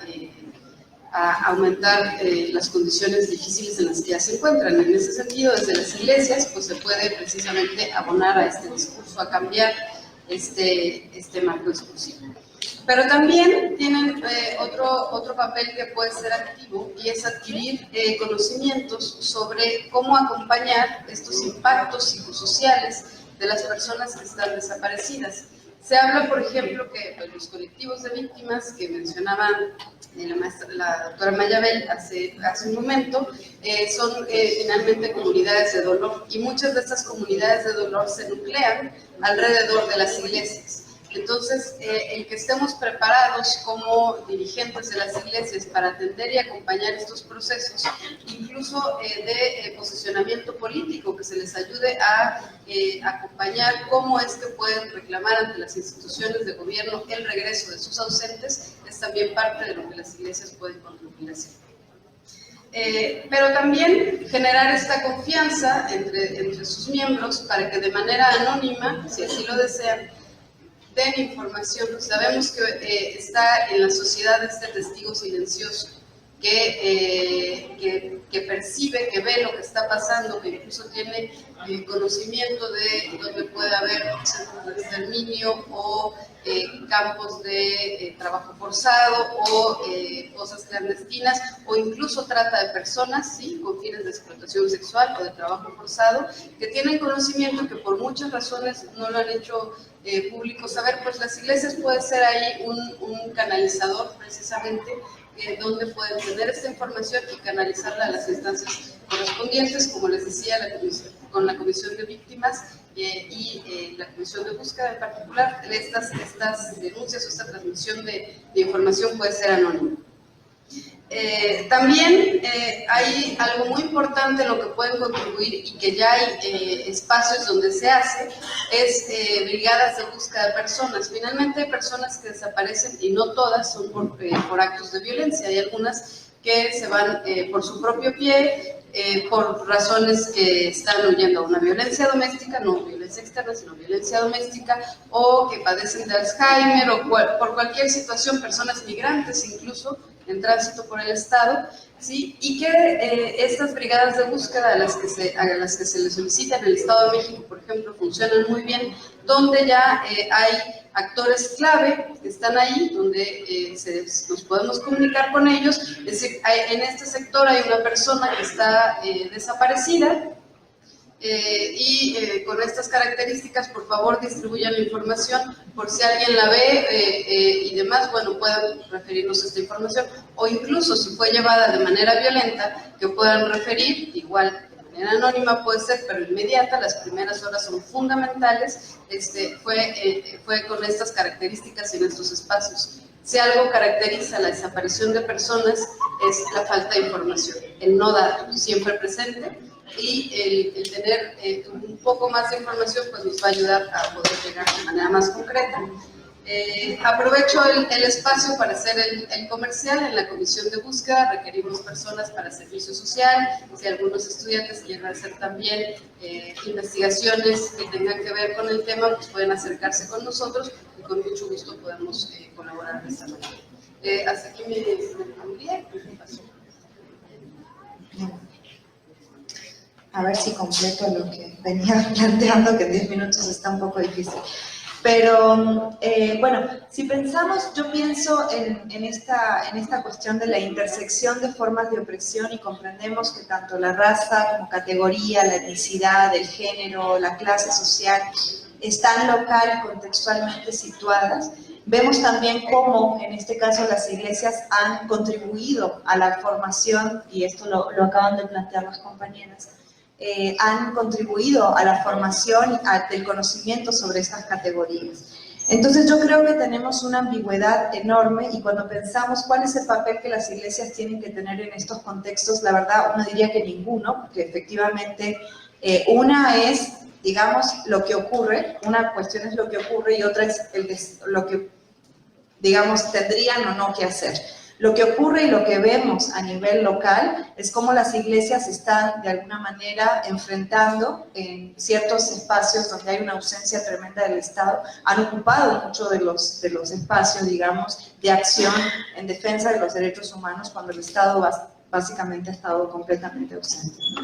aumentar las condiciones difíciles en las que ya se encuentran. En ese sentido, desde las iglesias, pues se puede precisamente abonar a este discurso, a cambiar este marco discursivo. Pero también tienen otro papel que puede ser activo, y es adquirir conocimientos sobre cómo acompañar estos impactos psicosociales de las personas que están desaparecidas. Se habla, por ejemplo, que los colectivos de víctimas que mencionaba la doctora Mayabel hace un momento, son finalmente comunidades de dolor, y muchas de estas comunidades de dolor se nuclean alrededor de las iglesias. Entonces, el que estemos preparados como dirigentes de las iglesias para atender y acompañar estos procesos, incluso de posicionamiento político, que se les ayude a acompañar cómo es que pueden reclamar ante las instituciones de gobierno el regreso de sus ausentes, es también parte de lo que las iglesias pueden contribuir a hacer. Pero también generar esta confianza entre sus miembros para que de manera anónima, si así lo desean, den información. Sabemos que está en la sociedad este testigo silencioso que percibe, que ve lo que está pasando, que incluso tiene conocimiento de donde puede haber centros de exterminio o campos de trabajo forzado o fosas clandestinas, o incluso trata de personas, ¿sí?, con fines de explotación sexual o de trabajo forzado, que tienen conocimiento, que por muchas razones no lo han hecho público saber. Pues las iglesias pueden ser ahí un canalizador precisamente, donde pueden tener esta información y canalizarla a las instancias correspondientes, como les decía, con la Comisión de Víctimas y la Comisión de Búsqueda en particular. Estas denuncias o esta transmisión de información puede ser anónima. También hay algo muy importante en lo que pueden contribuir, y que ya hay espacios donde se hace, es brigadas de búsqueda de personas. Finalmente hay personas que desaparecen, y no todas son por actos de violencia. Hay algunas que se van por su propio pie, por razones que están huyendo a una violencia doméstica, no violencia externa, sino violencia doméstica, o que padecen de Alzheimer, o por cualquier situación, personas migrantes incluso, en tránsito por el Estado, ¿sí? Y que estas brigadas de búsqueda a las que se les solicita en el Estado de México, por ejemplo, funcionan muy bien, donde ya hay actores clave que están ahí, donde nos podemos comunicar con ellos. Es decir, en este sector hay una persona que está desaparecida, Con estas características, por favor, distribuyan la información por si alguien la ve y demás, bueno, puedan referirnos a esta información, o incluso si fue llevada de manera violenta, que puedan referir, igual de manera anónima puede ser, pero inmediata, las primeras horas son fundamentales, fue con estas características en estos espacios. Si algo caracteriza la desaparición de personas es la falta de información, el no dar siempre presente, y el tener un poco más de información pues nos va a ayudar a poder llegar de manera más concreta. Aprovecho el espacio para hacer el comercial. En la comisión de búsqueda requerimos personas para servicio social. Si algunos estudiantes quieren hacer también investigaciones que tengan que ver con el tema, pues pueden acercarse con nosotros y con mucho gusto podemos colaborar de esta manera. Hasta aquí me concluiría. A ver si completo lo que venía planteando, que en 10 minutos está un poco difícil. Pero, bueno, si pensamos, yo pienso en esta cuestión de la intersección de formas de opresión y comprendemos que tanto la raza como categoría, la etnicidad, el género, la clase social están local, contextualmente situadas. Vemos también cómo, en este caso, las iglesias han contribuido a la formación, y esto lo acaban de plantear las compañeras, han contribuido a la formación del conocimiento sobre estas categorías. Entonces yo creo que tenemos una ambigüedad enorme y cuando pensamos cuál es el papel que las iglesias tienen que tener en estos contextos, la verdad uno diría que ninguno, porque efectivamente una es, digamos, lo que ocurre, una cuestión es lo que ocurre y otra es lo que, digamos, tendrían o no que hacer. Lo que ocurre y lo que vemos a nivel local es cómo las iglesias están de alguna manera enfrentando en ciertos espacios donde hay una ausencia tremenda del Estado, han ocupado mucho de los espacios, digamos, de acción en defensa de los derechos humanos cuando el Estado básicamente ha estado completamente ausente, ¿no?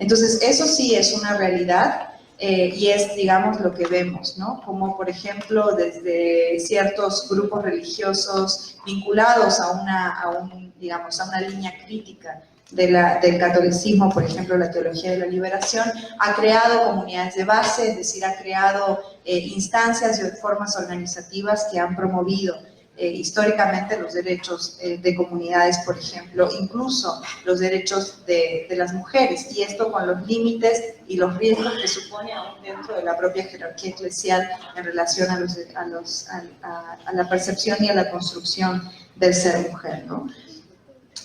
Entonces, eso sí es una realidad. Y es, digamos, lo que vemos, ¿no? Como, por ejemplo, desde ciertos grupos religiosos vinculados a una línea crítica del catolicismo, por ejemplo, la teología de la liberación, ha creado comunidades de base, es decir, ha creado instancias y formas organizativas que han promovido históricamente los derechos de comunidades, por ejemplo, incluso los derechos de las mujeres, y esto con los límites y los riesgos que supone aún dentro de la propia jerarquía eclesial en relación a la percepción y a la construcción del ser mujer, ¿no?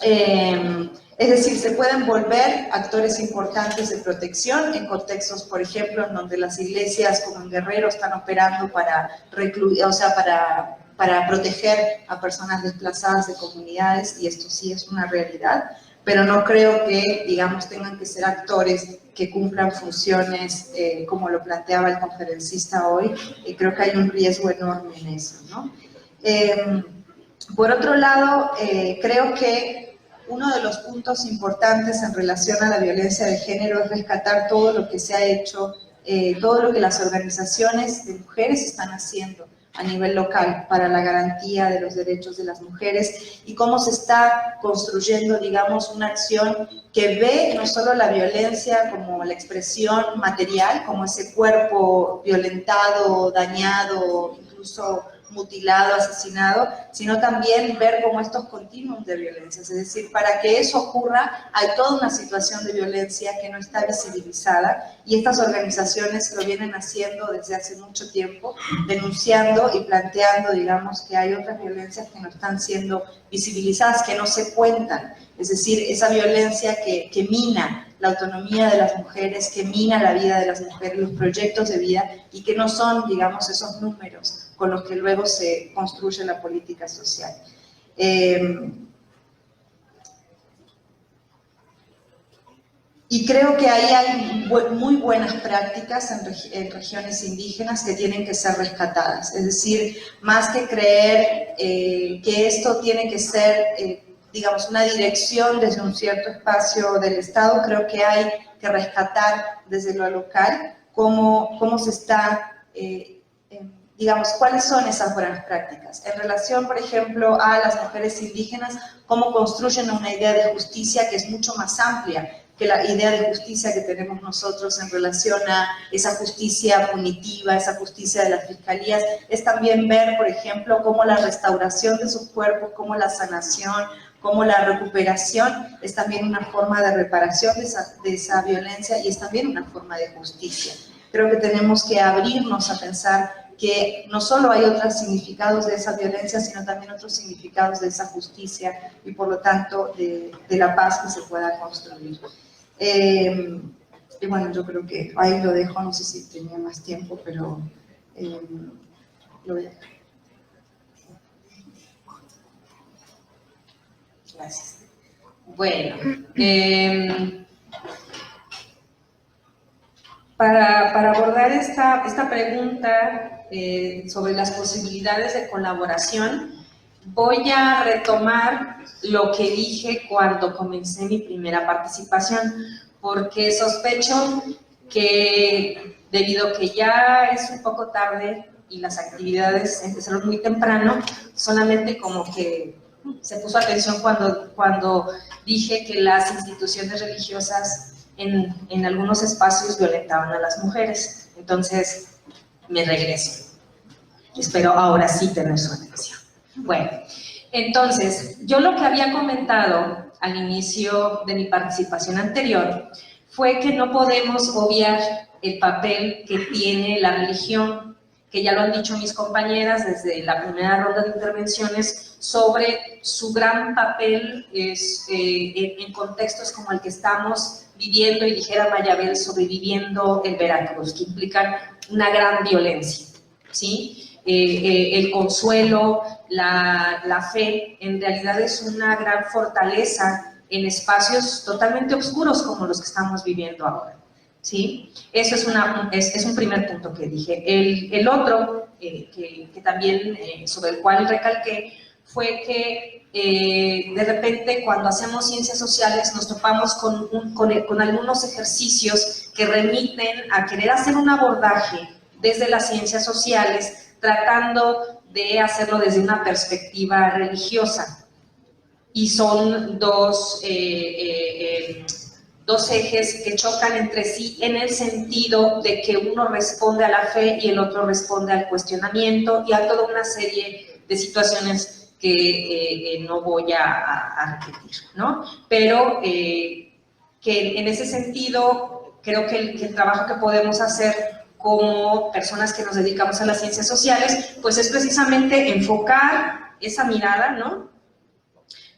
Es decir, se pueden volver actores importantes de protección en contextos, por ejemplo, en donde las iglesias como en Guerrero están operando para proteger a personas desplazadas de comunidades, y esto sí es una realidad, pero no creo que, digamos, tengan que ser actores que cumplan funciones como lo planteaba el conferencista hoy, y creo que hay un riesgo enorme en eso, ¿no? Por otro lado, creo que uno de los puntos importantes en relación a la violencia de género es rescatar todo lo que se ha hecho, todo lo que las organizaciones de mujeres están haciendo a nivel local para la garantía de los derechos de las mujeres y cómo se está construyendo, digamos, una acción que ve no solo la violencia como la expresión material, como ese cuerpo violentado, dañado, incluso mutilado, asesinado, sino también ver como estos continuos de violencia. Es decir, para que eso ocurra hay toda una situación de violencia que no está visibilizada, y estas organizaciones lo vienen haciendo desde hace mucho tiempo, denunciando y planteando, digamos, que hay otras violencias que no están siendo visibilizadas, que no se cuentan. Es decir, esa violencia que mina la autonomía de las mujeres, que mina la vida de las mujeres, los proyectos de vida, y que no son, digamos, esos números con los que luego se construye la política social. Y creo que ahí hay muy buenas prácticas en regiones indígenas que tienen que ser rescatadas. Es decir, más que creer que esto tiene que ser, digamos, una dirección desde un cierto espacio del Estado, creo que hay que rescatar desde lo local cómo se está, digamos, cuáles son esas buenas prácticas. En relación, por ejemplo, a las mujeres indígenas, cómo construyen una idea de justicia que es mucho más amplia que la idea de justicia que tenemos nosotros en relación a esa justicia punitiva, esa justicia de las fiscalías, es también ver, por ejemplo, cómo la restauración de sus cuerpos, cómo la sanación, cómo la recuperación es también una forma de reparación de esa violencia y es también una forma de justicia. Creo que tenemos que abrirnos a pensar que no solo hay otros significados de esa violencia, sino también otros significados de esa justicia y por lo tanto de la paz que se pueda construir. Y bueno, yo creo que ahí lo dejo, no sé si tenía más tiempo, pero lo voy a dejar. Gracias. Bueno, para abordar esta pregunta sobre las posibilidades de colaboración, voy a retomar lo que dije cuando comencé mi primera participación, porque sospecho que debido a que ya es un poco tarde y las actividades empezaron muy temprano, solamente como que se puso atención cuando dije que las instituciones religiosas en algunos espacios violentaban a las mujeres. Entonces, me regreso. Espero ahora sí tener su atención. Bueno, entonces, yo lo que había comentado al inicio de mi participación anterior fue que no podemos obviar el papel que tiene la religión, que ya lo han dicho mis compañeras desde la primera ronda de intervenciones, sobre su gran papel en contextos como el que estamos viviendo, y dijera Mayabel, sobreviviendo el Veracruz, que implican una gran violencia, ¿sí? El consuelo, la fe, en realidad es una gran fortaleza en espacios totalmente oscuros como los que estamos viviendo ahora, ¿sí? Eso es un primer punto que dije. El otro, que también sobre el cual recalqué, fue que de repente cuando hacemos ciencias sociales nos topamos con algunos ejercicios que remiten a querer hacer un abordaje desde las ciencias sociales, tratando de hacerlo desde una perspectiva religiosa. Y son dos ejes que chocan entre sí en el sentido de que uno responde a la fe y el otro responde al cuestionamiento y a toda una serie de situaciones que no voy a repetir, ¿no? Pero que en ese sentido creo que el trabajo que podemos hacer como personas que nos dedicamos a las ciencias sociales, pues es precisamente enfocar esa mirada, ¿no?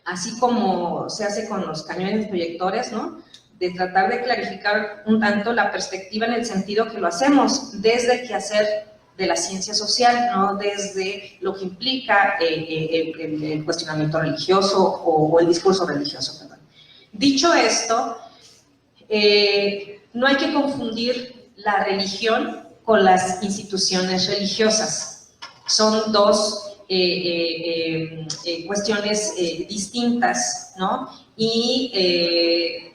Así como se hace con los cañones proyectores, ¿no? De tratar de clarificar un tanto la perspectiva en el sentido que lo hacemos desde el quehacer de la ciencia social, no desde lo que implica el cuestionamiento religioso o el discurso religioso, perdón. Dicho esto, no hay que confundir la religión con las instituciones religiosas. Son dos cuestiones distintas, ¿no? Y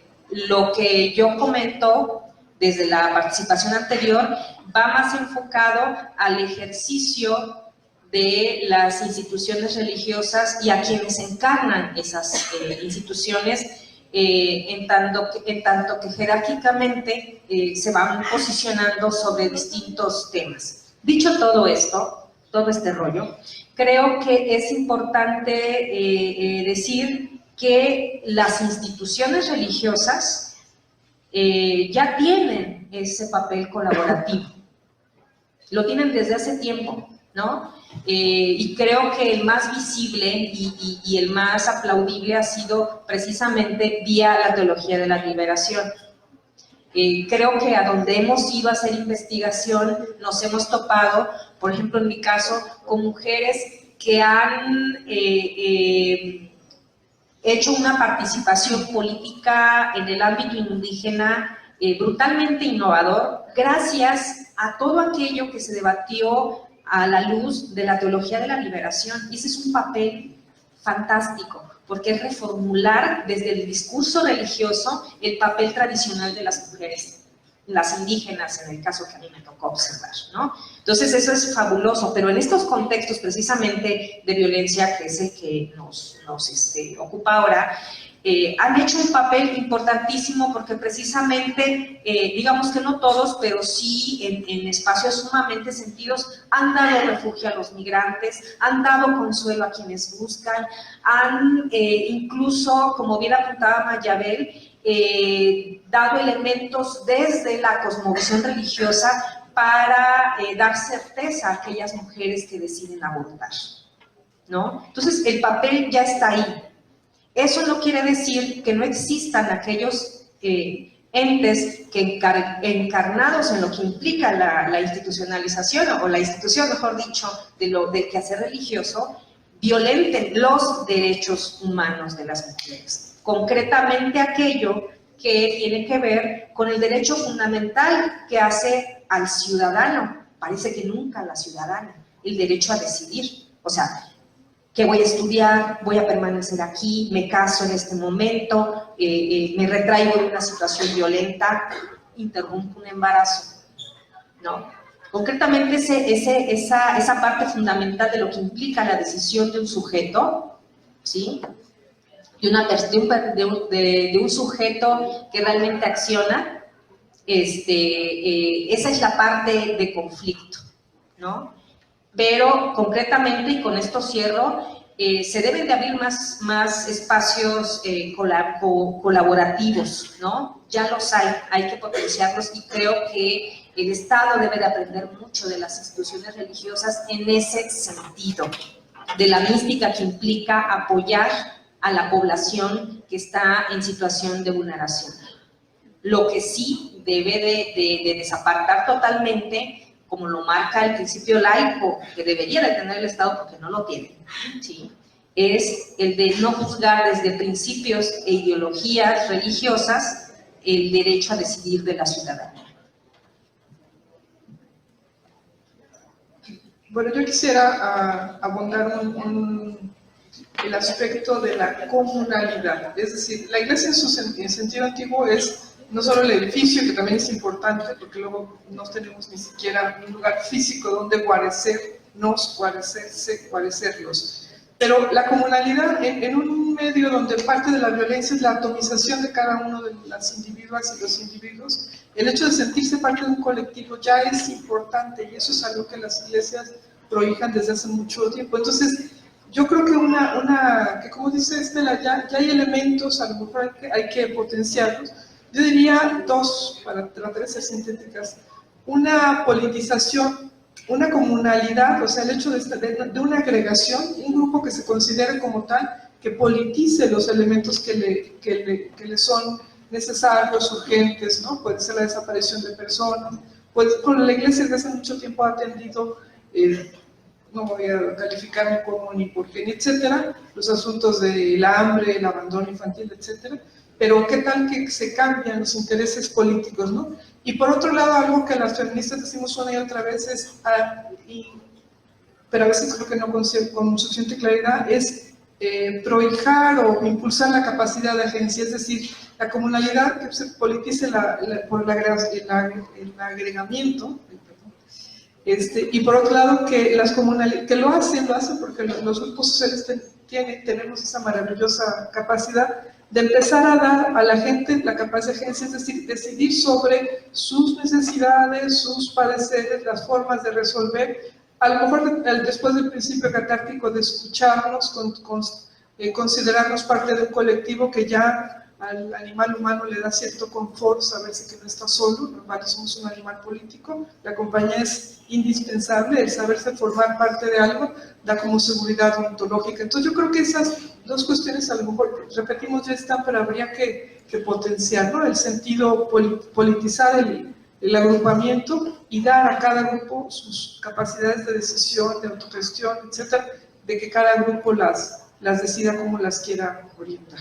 lo que yo comento desde la participación anterior va más enfocado al ejercicio de las instituciones religiosas y a quienes encarnan esas instituciones, en tanto que jerárquicamente se van posicionando sobre distintos temas. Dicho todo esto, todo este rollo, creo que es importante decir que las instituciones religiosas ya tienen ese papel colaborativo. Lo tienen desde hace tiempo, ¿no? Y creo que el más visible y el más aplaudible ha sido precisamente vía la teología de la liberación. Creo que a donde hemos ido a hacer investigación nos hemos topado, por ejemplo en mi caso, con mujeres que han hecho una participación política en el ámbito indígena brutalmente innovador, gracias a todo aquello que se debatió a la luz de la teología de la liberación. Y ese es un papel fantástico, porque es reformular desde el discurso religioso el papel tradicional de las mujeres, las indígenas en el caso que a mí me tocó observar, ¿no? Entonces eso es fabuloso, pero en estos contextos precisamente de violencia, que es el que nos ocupa ahora, han hecho un papel importantísimo porque precisamente, digamos que no todos, pero sí en espacios sumamente sentidos, han dado refugio a los migrantes, han dado consuelo a quienes buscan, han incluso, como bien apuntaba Mayabel, dado elementos desde la cosmovisión religiosa para dar certeza a aquellas mujeres que deciden abortar, ¿no? Entonces, el papel ya está ahí. Eso no quiere decir que no existan aquellos entes que encarnados en lo que implica la institucionalización, o la institución, mejor dicho, del quehacer religioso, violenten los derechos humanos de las mujeres. Concretamente aquello que tiene que ver con el derecho fundamental que hace al ciudadano, parece que nunca a la ciudadana, el derecho a decidir. O sea, que voy a estudiar, voy a permanecer aquí, me caso en este momento, me retraigo de una situación violenta, interrumpo un embarazo, ¿no? Concretamente esa parte fundamental de lo que implica la decisión de un sujeto, ¿sí? De un sujeto que realmente acciona, esa es la parte de conflicto, ¿no? Pero concretamente, y con esto cierro, se deben de abrir más espacios colaborativos, ¿no? Ya los hay que potenciarlos, y creo que el Estado debe de aprender mucho de las instituciones religiosas en ese sentido, de la mística que implica apoyar a la población que está en situación de vulneración. Lo que sí debe de desapartar totalmente, como lo marca el principio laico que debería de tener el Estado porque no lo tiene, ¿sí? Es el de no juzgar desde principios e ideologías religiosas el derecho a decidir de la ciudadanía. Bueno, yo quisiera abundar el aspecto de la comunalidad, es decir, la iglesia en sentido antiguo es no solo el edificio, que también es importante, porque luego no tenemos ni siquiera un lugar físico donde guarecernos, guarecerlos. Pero la comunalidad, en un medio donde parte de la violencia es la atomización de cada uno de las individuas y los individuos, el hecho de sentirse parte de un colectivo ya es importante, y eso es algo que las iglesias prohíjan desde hace mucho tiempo. Entonces, yo creo que que como dice Estela, ya hay elementos, a lo mejor hay que potenciarlos. Yo diría dos, para tratar de ser sintéticas: una politización, una comunalidad, o sea, el hecho de una agregación, un grupo que se considere como tal, que politice los elementos que le son necesarios, urgentes, ¿no? Puede ser la desaparición de personas, pues con la iglesia desde hace mucho tiempo ha atendido, no voy a calificar ni cómo, ni por qué, ni etcétera, los asuntos del hambre, el abandono infantil, etcétera. Pero qué tal que se cambian los intereses políticos, ¿no? Y por otro lado, algo que las feministas decimos una y otra vez es, pero a veces creo que no con suficiente claridad, es prohijar o impulsar la capacidad de agencia, es decir, la comunalidad que se politice por el agregamiento, y por otro lado que las comunalidades, que lo hacen porque los grupos sociales tenemos esa maravillosa capacidad de empezar a dar a la gente la capacidad de agencia, es decir, decidir sobre sus necesidades, sus pareceres, las formas de resolver, a lo mejor después del principio catártico de escucharnos, considerarnos parte de un colectivo que ya al animal humano le da cierto confort saberse que no está solo, normalmente somos un animal político, la compañía es indispensable, el saberse formar parte de algo da como seguridad ontológica. Entonces yo creo que esas dos cuestiones a lo mejor, repetimos, ya están, pero habría que potenciar, ¿no? El sentido politizar el agrupamiento y dar a cada grupo sus capacidades de decisión, de autogestión, etcétera, de que cada grupo las decida como las quiera orientar.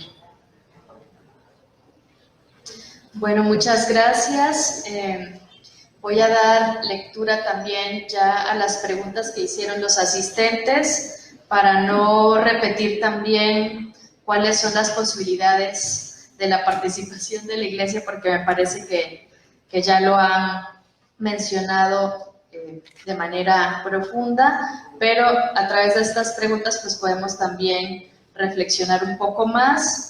Bueno, muchas gracias. Voy a dar lectura también ya a las preguntas que hicieron los asistentes para no repetir también cuáles son las posibilidades de la participación de la Iglesia, porque me parece que ya lo han mencionado de manera profunda, pero a través de estas preguntas pues podemos también reflexionar un poco más.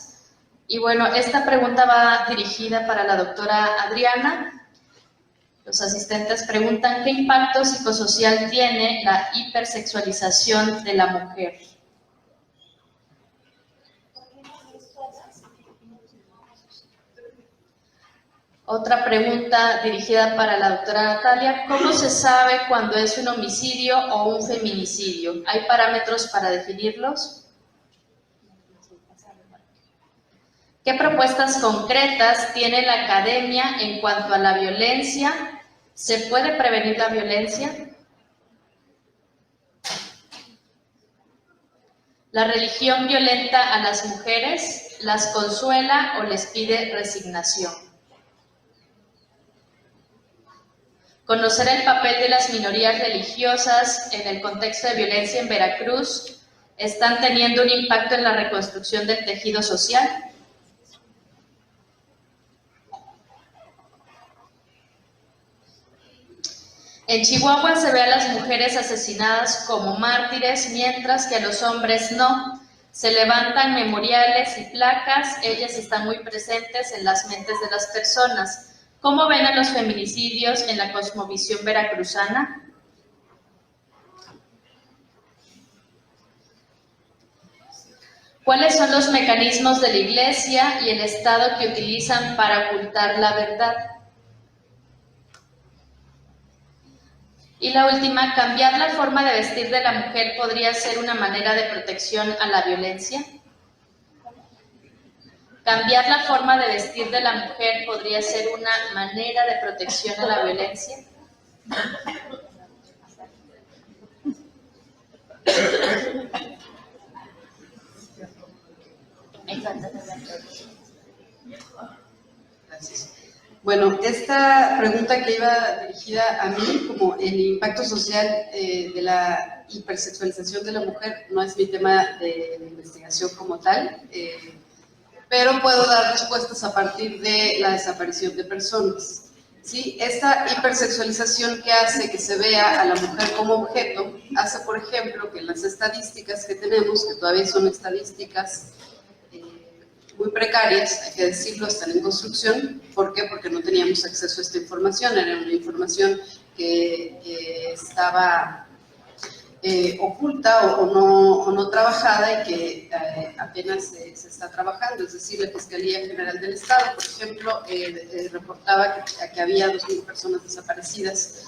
Y bueno, esta pregunta va dirigida para la doctora Adriana. Los asistentes preguntan, ¿qué impacto psicosocial tiene la hipersexualización de la mujer? Otra pregunta dirigida para la doctora Natalia, ¿cómo se sabe cuándo es un homicidio o un feminicidio? ¿Hay parámetros para definirlos? ¿Qué propuestas concretas tiene la academia en cuanto a la violencia? ¿Se puede prevenir la violencia? ¿La religión violenta a las mujeres? ¿Las consuela o les pide resignación? Conocer el papel de las minorías religiosas en el contexto de violencia en Veracruz, ¿están teniendo un impacto en la reconstrucción del tejido social? En Chihuahua se ve a las mujeres asesinadas como mártires, mientras que a los hombres no. Se levantan memoriales y placas, ellas están muy presentes en las mentes de las personas. ¿Cómo ven a los feminicidios en la cosmovisión veracruzana? ¿Cuáles son los mecanismos de la Iglesia y el Estado que utilizan para ocultar la verdad? Y la última, ¿cambiar la forma de vestir de la mujer podría ser una manera de protección a la violencia? ¿Cambiar la forma de vestir de la mujer podría ser una manera de protección a la violencia? Gracias. Bueno, esta pregunta que iba dirigida a mí, como el impacto social de la hipersexualización de la mujer, no es mi tema de investigación como tal, pero puedo dar respuestas a partir de la desaparición de personas. ¿Sí? Esta hipersexualización que hace que se vea a la mujer como objeto, hace, por ejemplo, que las estadísticas que tenemos, que todavía son estadísticas muy precarias, hay que decirlo, están en construcción. ¿Por qué? Porque no teníamos acceso a esta información, era una información que estaba oculta o no trabajada y que apenas se está trabajando. Es decir, la Fiscalía General del Estado, por ejemplo, reportaba que había 2.000 personas desaparecidas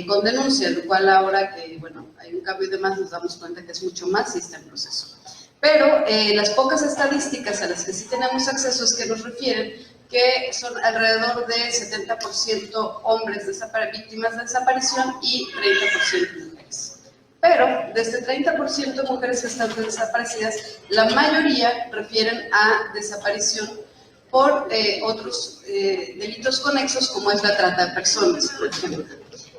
con denuncia, lo cual ahora que bueno, hay un cambio y demás nos damos cuenta que es mucho más y está en proceso. Pero las pocas estadísticas a las que sí tenemos acceso es que nos refieren que son alrededor de 70% hombres víctimas de desaparición y 30% mujeres. Pero de este 30% de mujeres que están desaparecidas, la mayoría refieren a desaparición por otros delitos conexos, como es la trata de personas, por ejemplo.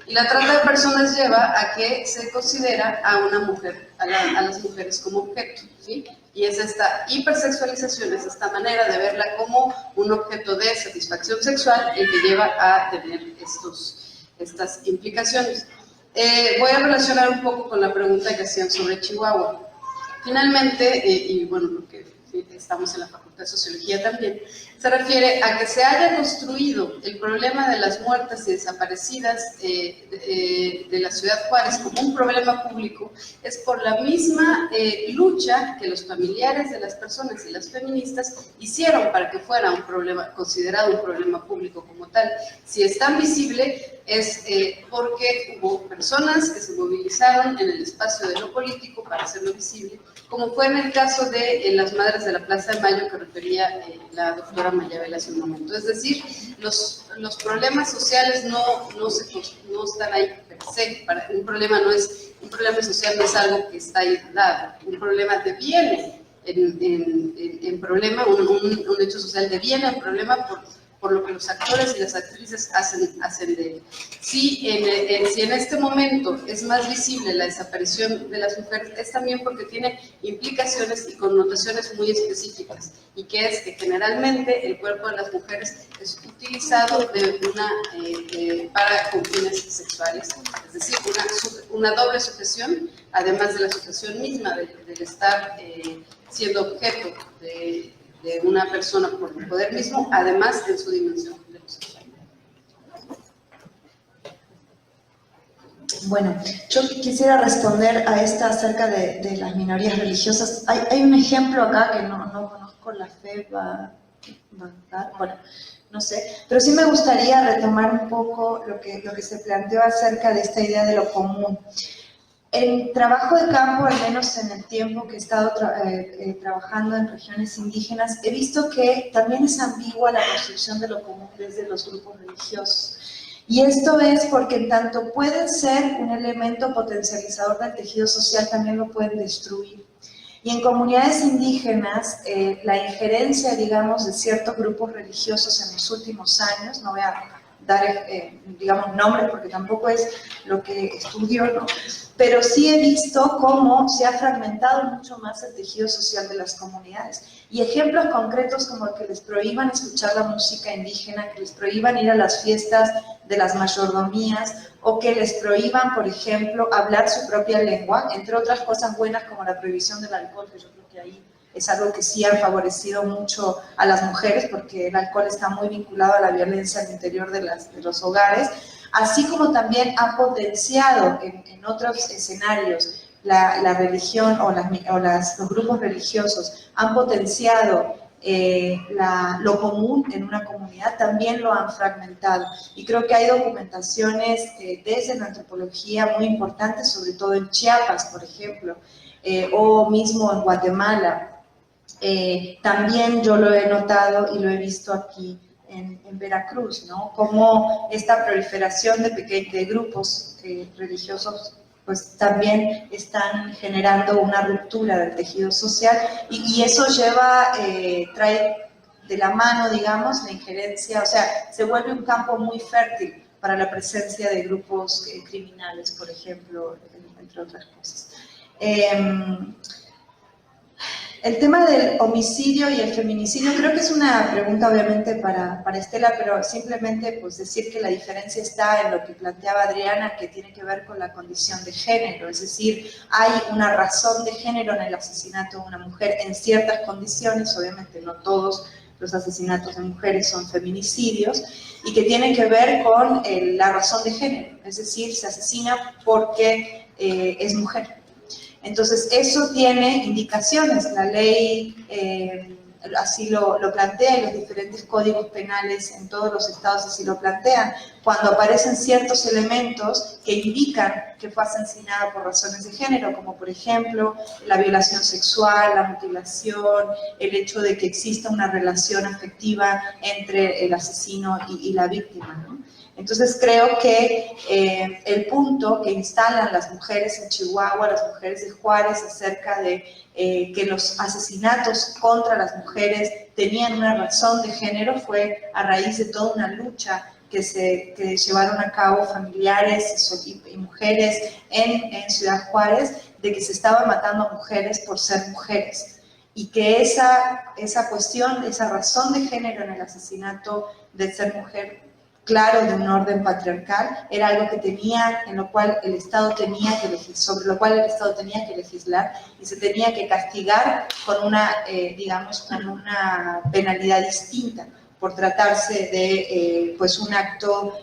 Y la trata de personas lleva a que se considera a una mujer, a las mujeres como objeto, ¿sí? Y es esta hipersexualización, es esta manera de verla como un objeto de satisfacción sexual el que lleva a tener estas implicaciones. Voy a relacionar un poco con la pregunta que hacían sobre Chihuahua. Finalmente, y bueno, porque estamos en la Facultad de Sociología también, se refiere a que se haya construido el problema de las muertas y desaparecidas de la Ciudad Juárez como un problema público, es por la misma lucha que los familiares de las personas y las feministas hicieron para que fuera un problema, considerado un problema público como tal. Si es tan visible es porque hubo personas que se movilizaron en el espacio de lo político para hacerlo visible, como fue en el caso de las Madres de la Plaza de Mayo que refería la doctora Mayabel hace un momento. Es decir, los problemas sociales no están ahí per se. Un problema social no es algo que está ahí dado. Un problema deviene en problema, un hecho social deviene en problema por lo que los actores y las actrices hacen de él. Si en este momento es más visible la desaparición de las mujeres, es también porque tiene implicaciones y connotaciones muy específicas, y que es que generalmente el cuerpo de las mujeres es utilizado para con fines sexuales, es decir, una doble sujeción, además de la sujeción misma del estar siendo objeto de de una persona por el poder mismo, además en su dimensión de lo sexual. Bueno, yo quisiera responder a esta acerca de las minorías religiosas. Hay un ejemplo acá que no conozco, la fe bueno, no sé, pero sí me gustaría retomar un poco lo que se planteó acerca de esta idea de lo común. En trabajo de campo, al menos en el tiempo que he estado trabajando en regiones indígenas, he visto que también es ambigua la construcción de lo común desde los grupos religiosos. Y esto es porque en tanto pueden ser un elemento potencializador del tejido social, también lo pueden destruir. Y en comunidades indígenas, la injerencia, digamos, de ciertos grupos religiosos en los últimos años, no voy a dar, digamos, nombres porque tampoco es lo que estudio, ¿no? Pero sí he visto cómo se ha fragmentado mucho más el tejido social de las comunidades. Y ejemplos concretos como que les prohíban escuchar la música indígena, que les prohíban ir a las fiestas de las mayordomías, o que les prohíban, por ejemplo, hablar su propia lengua, entre otras cosas buenas como la prohibición del alcohol, que yo creo que ahí es algo que sí ha favorecido mucho a las mujeres, porque el alcohol está muy vinculado a la violencia al interior de los hogares, así como también ha potenciado en otros escenarios la religión o los grupos religiosos han potenciado lo común en una comunidad, también lo han fragmentado. Y creo que hay documentaciones desde la antropología muy importantes, sobre todo en Chiapas, por ejemplo, o mismo en Guatemala. También yo lo he notado y lo he visto aquí en Veracruz, ¿no? Como esta proliferación de grupos religiosos pues también están generando una ruptura del tejido social y eso trae de la mano, digamos, la injerencia, o sea, se vuelve un campo muy fértil para la presencia de grupos criminales, por ejemplo, entre otras cosas. El tema del homicidio y el feminicidio creo que es una pregunta obviamente para Estela, pero simplemente pues decir que la diferencia está en lo que planteaba Adriana, que tiene que ver con la condición de género, es decir, hay una razón de género en el asesinato de una mujer en ciertas condiciones, obviamente no todos los asesinatos de mujeres son feminicidios, y que tiene que ver con la razón de género, es decir, se asesina porque es mujer. Entonces, eso tiene indicaciones, la ley así lo plantea y los diferentes códigos penales en todos los estados así lo plantean. Cuando aparecen ciertos elementos que indican que fue asesinada por razones de género, como por ejemplo la violación sexual, la mutilación, el hecho de que exista una relación afectiva entre el asesino y la víctima, ¿no? Entonces creo que el punto que instalan las mujeres en Chihuahua, las mujeres de Juárez, acerca de que los asesinatos contra las mujeres tenían una razón de género fue a raíz de toda una lucha que llevaron a cabo familiares y mujeres en Ciudad Juárez, de que se estaban matando a mujeres por ser mujeres. Y que esa cuestión, esa razón de género en el asesinato de ser mujer, claro, de un orden patriarcal, era algo que sobre lo cual el Estado tenía que legislar y se tenía que castigar con digamos, con una penalidad distinta por tratarse de pues un acto,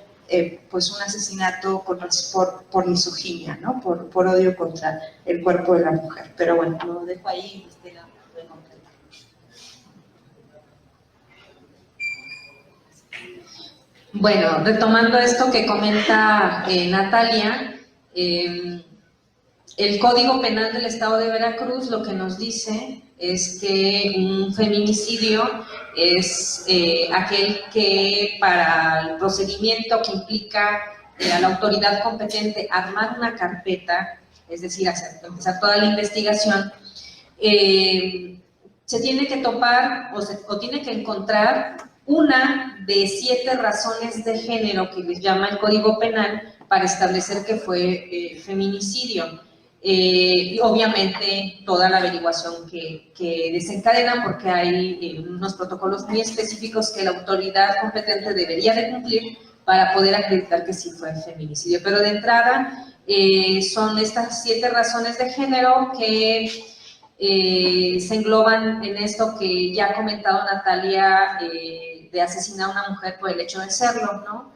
pues un asesinato por misoginia, ¿no? Por odio contra el cuerpo de la mujer. Pero bueno, lo dejo ahí, Estela. Bueno, retomando esto que comenta Natalia, el Código Penal del Estado de Veracruz lo que nos dice es que un feminicidio es aquel que para el procedimiento que implica a la autoridad competente armar una carpeta, es decir, empezar toda la investigación, se tiene que topar o tiene que encontrar una de 7 razones de género que les llama el Código Penal para establecer que fue feminicidio. Y obviamente toda la averiguación que desencadena, porque hay unos protocolos muy específicos que la autoridad competente debería de cumplir para poder acreditar que sí fue feminicidio. Pero de entrada son estas 7 razones de género que se engloban en esto que ya ha comentado Natalia, de asesinar a una mujer por el hecho de serlo, ¿no?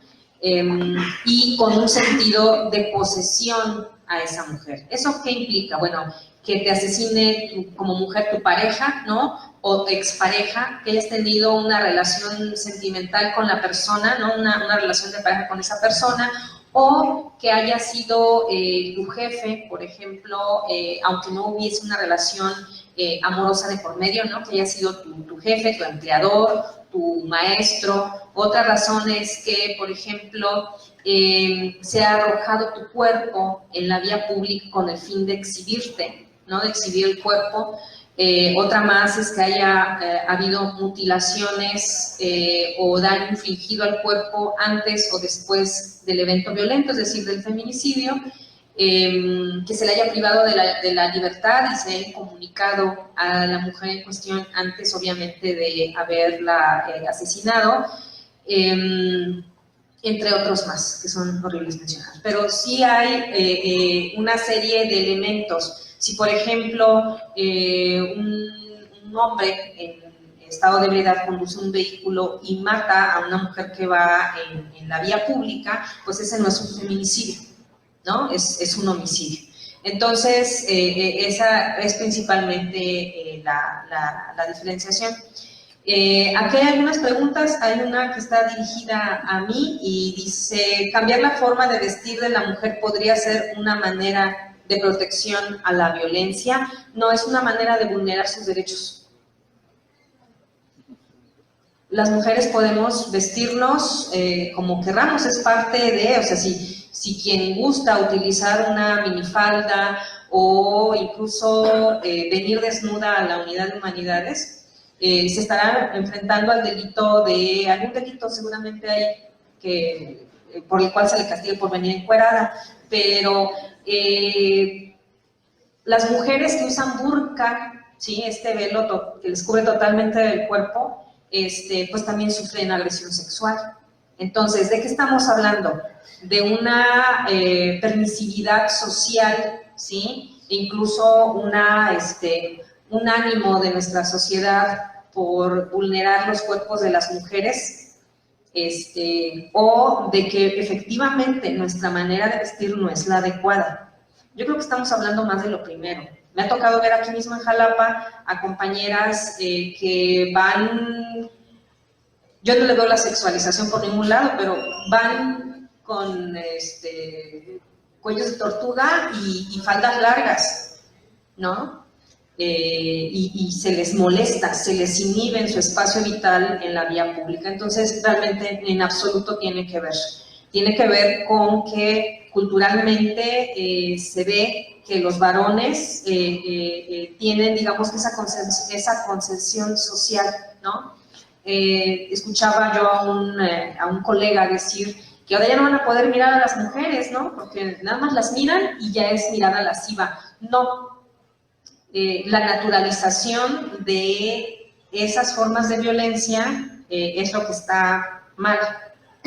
Y con un sentido de posesión a esa mujer. ¿Eso qué implica? Bueno, que te asesine como mujer tu pareja, ¿no? O expareja, que hayas tenido una relación sentimental con la persona, ¿no? Una relación de pareja con esa persona, o que haya sido tu jefe, por ejemplo, aunque no hubiese una relación amorosa de por medio, ¿no? Que haya sido tu jefe, tu empleador, tu maestro. Otra razón es que, por ejemplo, se ha arrojado tu cuerpo en la vía pública con el fin de exhibirte, ¿no? De exhibir el cuerpo. Otra más es que haya habido mutilaciones o daño infligido al cuerpo antes o después del evento violento, es decir, del feminicidio, que se le haya privado de la libertad y se haya comunicado a la mujer en cuestión antes, obviamente, de haberla asesinado, entre otros más, que son horribles mencionar. Pero sí hay una serie de elementos. Si, por ejemplo, un hombre en estado de ebriedad conduce un vehículo y mata a una mujer que va en la vía pública, pues ese no es un feminicidio, ¿no? Es un homicidio. Entonces, esa es principalmente la diferenciación. Aquí hay algunas preguntas, hay una que está dirigida a mí y dice: ¿cambiar la forma de vestir de la mujer podría ser una manera de protección a la violencia? No, es una manera de vulnerar sus derechos. Las mujeres podemos vestirnos como querramos, es parte de, o sea, si quien gusta utilizar una minifalda o incluso venir desnuda a la unidad de humanidades, se estará enfrentando al delito de, algún delito seguramente hay que, por el cual se le castigue por venir encuerada, pero las mujeres que usan burka, ¿sí? Este velo que les cubre totalmente el cuerpo, pues también sufren agresión sexual. Entonces, ¿de qué estamos hablando? De una permisividad social, ¿sí? E incluso un ánimo de nuestra sociedad por vulnerar los cuerpos de las mujeres, o de que efectivamente nuestra manera de vestir no es la adecuada. Yo creo que estamos hablando más de lo primero. Me ha tocado ver aquí mismo en Jalapa a compañeras que van, yo no le veo la sexualización por ningún lado, pero van con cuellos de tortuga y faldas largas, ¿no? Y se les molesta, se les inhibe en su espacio vital en la vía pública. Entonces, realmente en absoluto tiene que ver con que culturalmente se ve que los varones tienen, digamos, esa concesión social, ¿no? Escuchaba yo a un colega decir que ahora ya no van a poder mirar a las mujeres, ¿no? Porque nada más las miran y ya es mirada lasciva. No. La naturalización de esas formas de violencia es lo que está mal.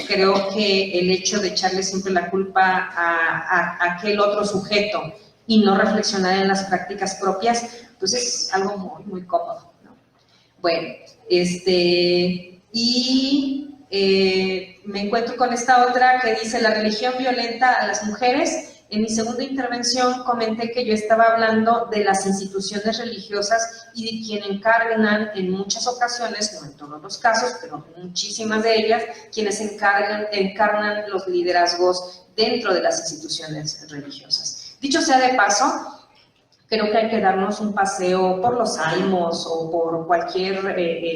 Creo que el hecho de echarle siempre la culpa a aquel otro sujeto y no reflexionar en las prácticas propias, pues es algo muy, muy cómodo, ¿no? Bueno, me encuentro con esta otra que dice: la religión violenta a las mujeres. En mi segunda intervención comenté que yo estaba hablando de las instituciones religiosas y de quien encarnan en muchas ocasiones, no en todos los casos, pero en muchísimas de ellas, quienes encarnan los liderazgos dentro de las instituciones religiosas. Dicho sea de paso, creo que hay que darnos un paseo por los Salmos o por cualquier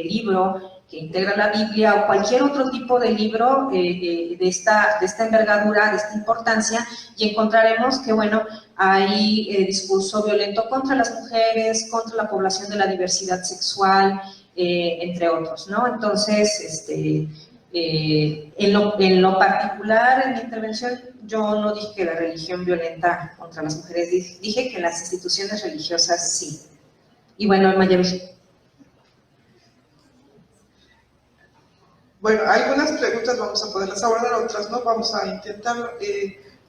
libro que integra la Biblia o cualquier otro tipo de libro de esta envergadura, de esta importancia, y encontraremos que, bueno, hay discurso violento contra las mujeres, contra la población de la diversidad sexual, entre otros, ¿no? Entonces, en lo particular, en mi intervención, yo no dije que la religión violenta contra las mujeres, dije que las instituciones religiosas sí. Y bueno, Mayeli. Bueno, algunas preguntas vamos a poderlas abordar, otras no, vamos a intentarlo.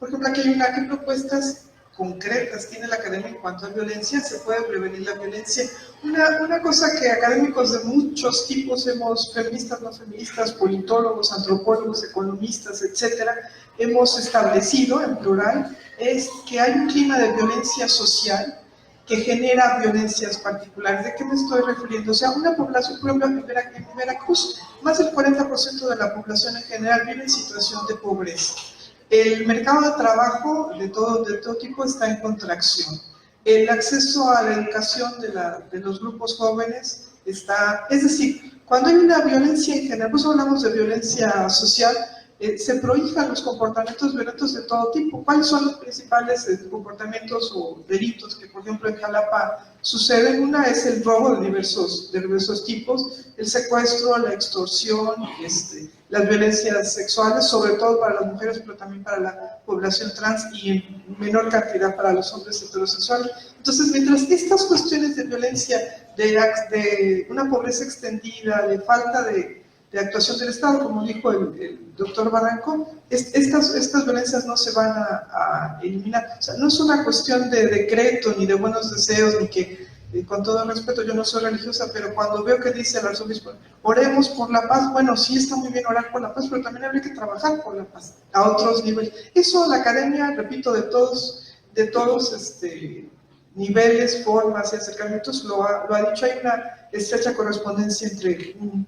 Por ejemplo, aquí hay una: ¿qué propuestas concretas tiene la academia en cuanto a violencia, se puede prevenir la violencia. Una cosa que académicos de muchos tipos feministas, no feministas, politólogos, antropólogos, economistas, etcétera, hemos establecido en plural, es que hay un clima de violencia social que genera violencias particulares. ¿De qué me estoy refiriendo? O sea, una población, por ejemplo, en Veracruz, más del 40% de la población en general vive en situación de pobreza. El mercado de trabajo de todo tipo está en contracción. El acceso a la educación de los grupos jóvenes está... Es decir, cuando hay una violencia en general, pues hablamos de violencia social, se prohíben los comportamientos violentos de todo tipo. ¿Cuáles son los principales comportamientos o delitos que, por ejemplo, en Jalapa suceden? Una es el robo de diversos tipos, el secuestro, la extorsión, las violencias sexuales, sobre todo para las mujeres, pero también para la población trans y en menor cantidad para los hombres heterosexuales. Entonces, mientras estas cuestiones de violencia, de una pobreza extendida, de falta de actuación del Estado, como dijo el doctor Barranco, estas violencias no se van a eliminar. O sea, no es una cuestión de decreto, ni de buenos deseos, ni que, con todo respeto, yo no soy religiosa, pero cuando veo que dice el arzobispo, oremos por la paz, bueno, sí está muy bien orar por la paz, pero también habría que trabajar por la paz, a otros niveles. Eso la academia, repito, de todos niveles, formas y acercamientos, lo ha dicho. Hay una estrecha correspondencia entre un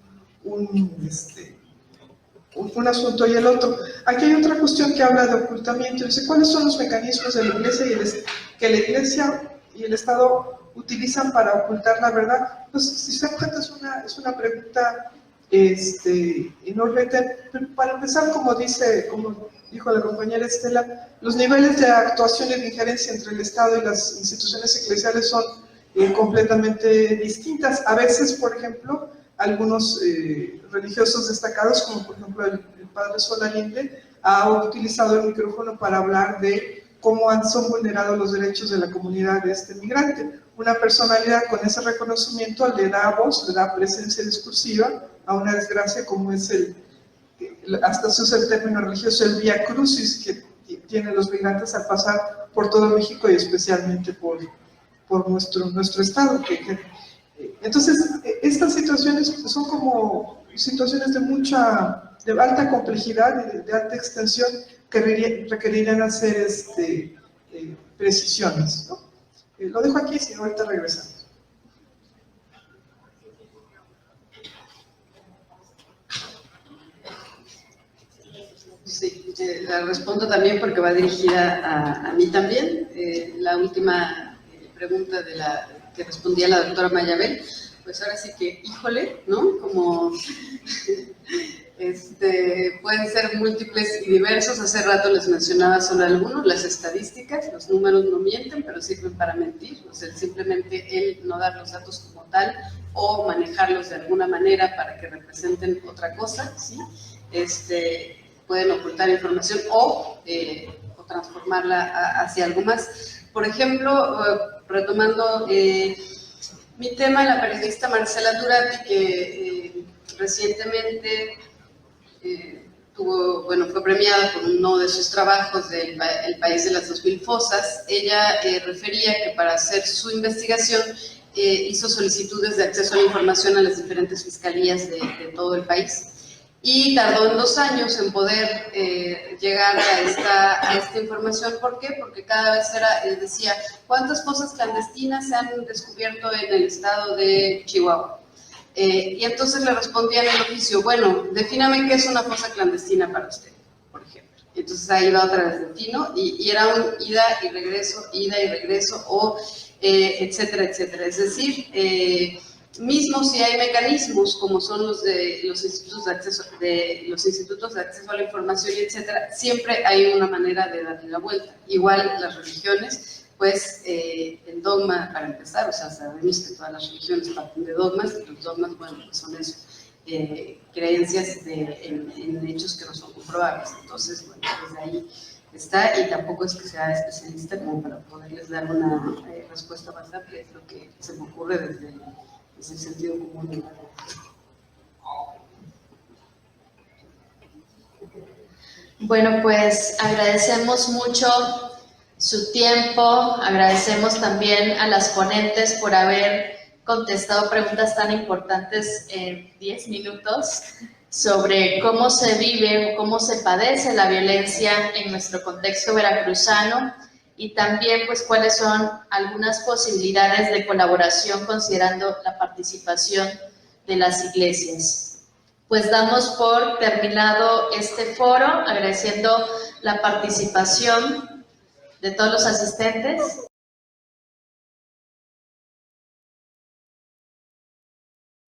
asunto y el otro. Aquí hay otra cuestión que habla de ocultamiento. Dice, ¿cuáles son los mecanismos de la Iglesia que la Iglesia y el Estado utilizan para ocultar la verdad? Pues, si se dan cuenta, es una pregunta enorme. Para empezar, como dijo la compañera Estela, los niveles de actuación y de injerencia entre el Estado y las instituciones eclesiales son completamente distintas. A veces, por ejemplo, algunos religiosos destacados, como por ejemplo el padre Solariente, ha utilizado el micrófono para hablar de cómo son vulnerados los derechos de la comunidad de este migrante. Una personalidad con ese reconocimiento le da voz, le da presencia discursiva a una desgracia como es hasta se usa el término religioso, el vía crucis que tienen los migrantes al pasar por todo México y especialmente por nuestro estado. Entonces, estas situaciones son como situaciones de alta complejidad y de alta extensión que requerirían hacer precisiones, ¿no? Lo dejo aquí, si no, ahorita regresamos. Sí, la respondo también porque va dirigida a mí también. La última pregunta que respondía la doctora Mayabel, pues ahora sí que, híjole, ¿no? Como pueden ser múltiples y diversos. Hace rato les mencionaba solo algunos, las estadísticas, los números no mienten, pero sirven para mentir. O sea, simplemente el no dar los datos como tal o manejarlos de alguna manera para que representen otra cosa, ¿sí? Pueden ocultar información o transformarla hacia algo más. Por ejemplo, retomando mi tema, la periodista Marcela Turati, que recientemente fue premiada por uno de sus trabajos de El País de las 2000 Fosas. Ella refería que para hacer su investigación hizo solicitudes de acceso a la información a las diferentes fiscalías de todo el país. Y tardó en 2 años en poder llegar a esta información. ¿Por qué? Porque cada vez decía, ¿cuántas fosas clandestinas se han descubierto en el estado de Chihuahua? Y entonces le respondía en el oficio, bueno, defíname qué es una fosa clandestina para usted, por ejemplo. Y entonces ahí va otra vez defino, y era un ida y regreso, o etcétera, etcétera. Es decir, mismo si hay mecanismos como son los institutos de acceso a la información, etcétera, siempre hay una manera de darle la vuelta. Igual las religiones, pues el dogma, para empezar, o sea, sabemos que todas las religiones parten de dogmas, y los dogmas, bueno, pues son eso, creencias en hechos que no son comprobables. Entonces, bueno, desde ahí está, y tampoco es que sea especialista como para poderles dar una respuesta más amplia, es lo que se me ocurre desde el sentido común. Bueno, pues agradecemos mucho su tiempo. Agradecemos también a las ponentes por haber contestado preguntas tan importantes en 10 minutos sobre cómo se vive o cómo se padece la violencia en nuestro contexto veracruzano y también pues cuáles son algunas posibilidades de colaboración considerando la participación de las iglesias. Pues damos por terminado este foro, agradeciendo la participación de todos los asistentes.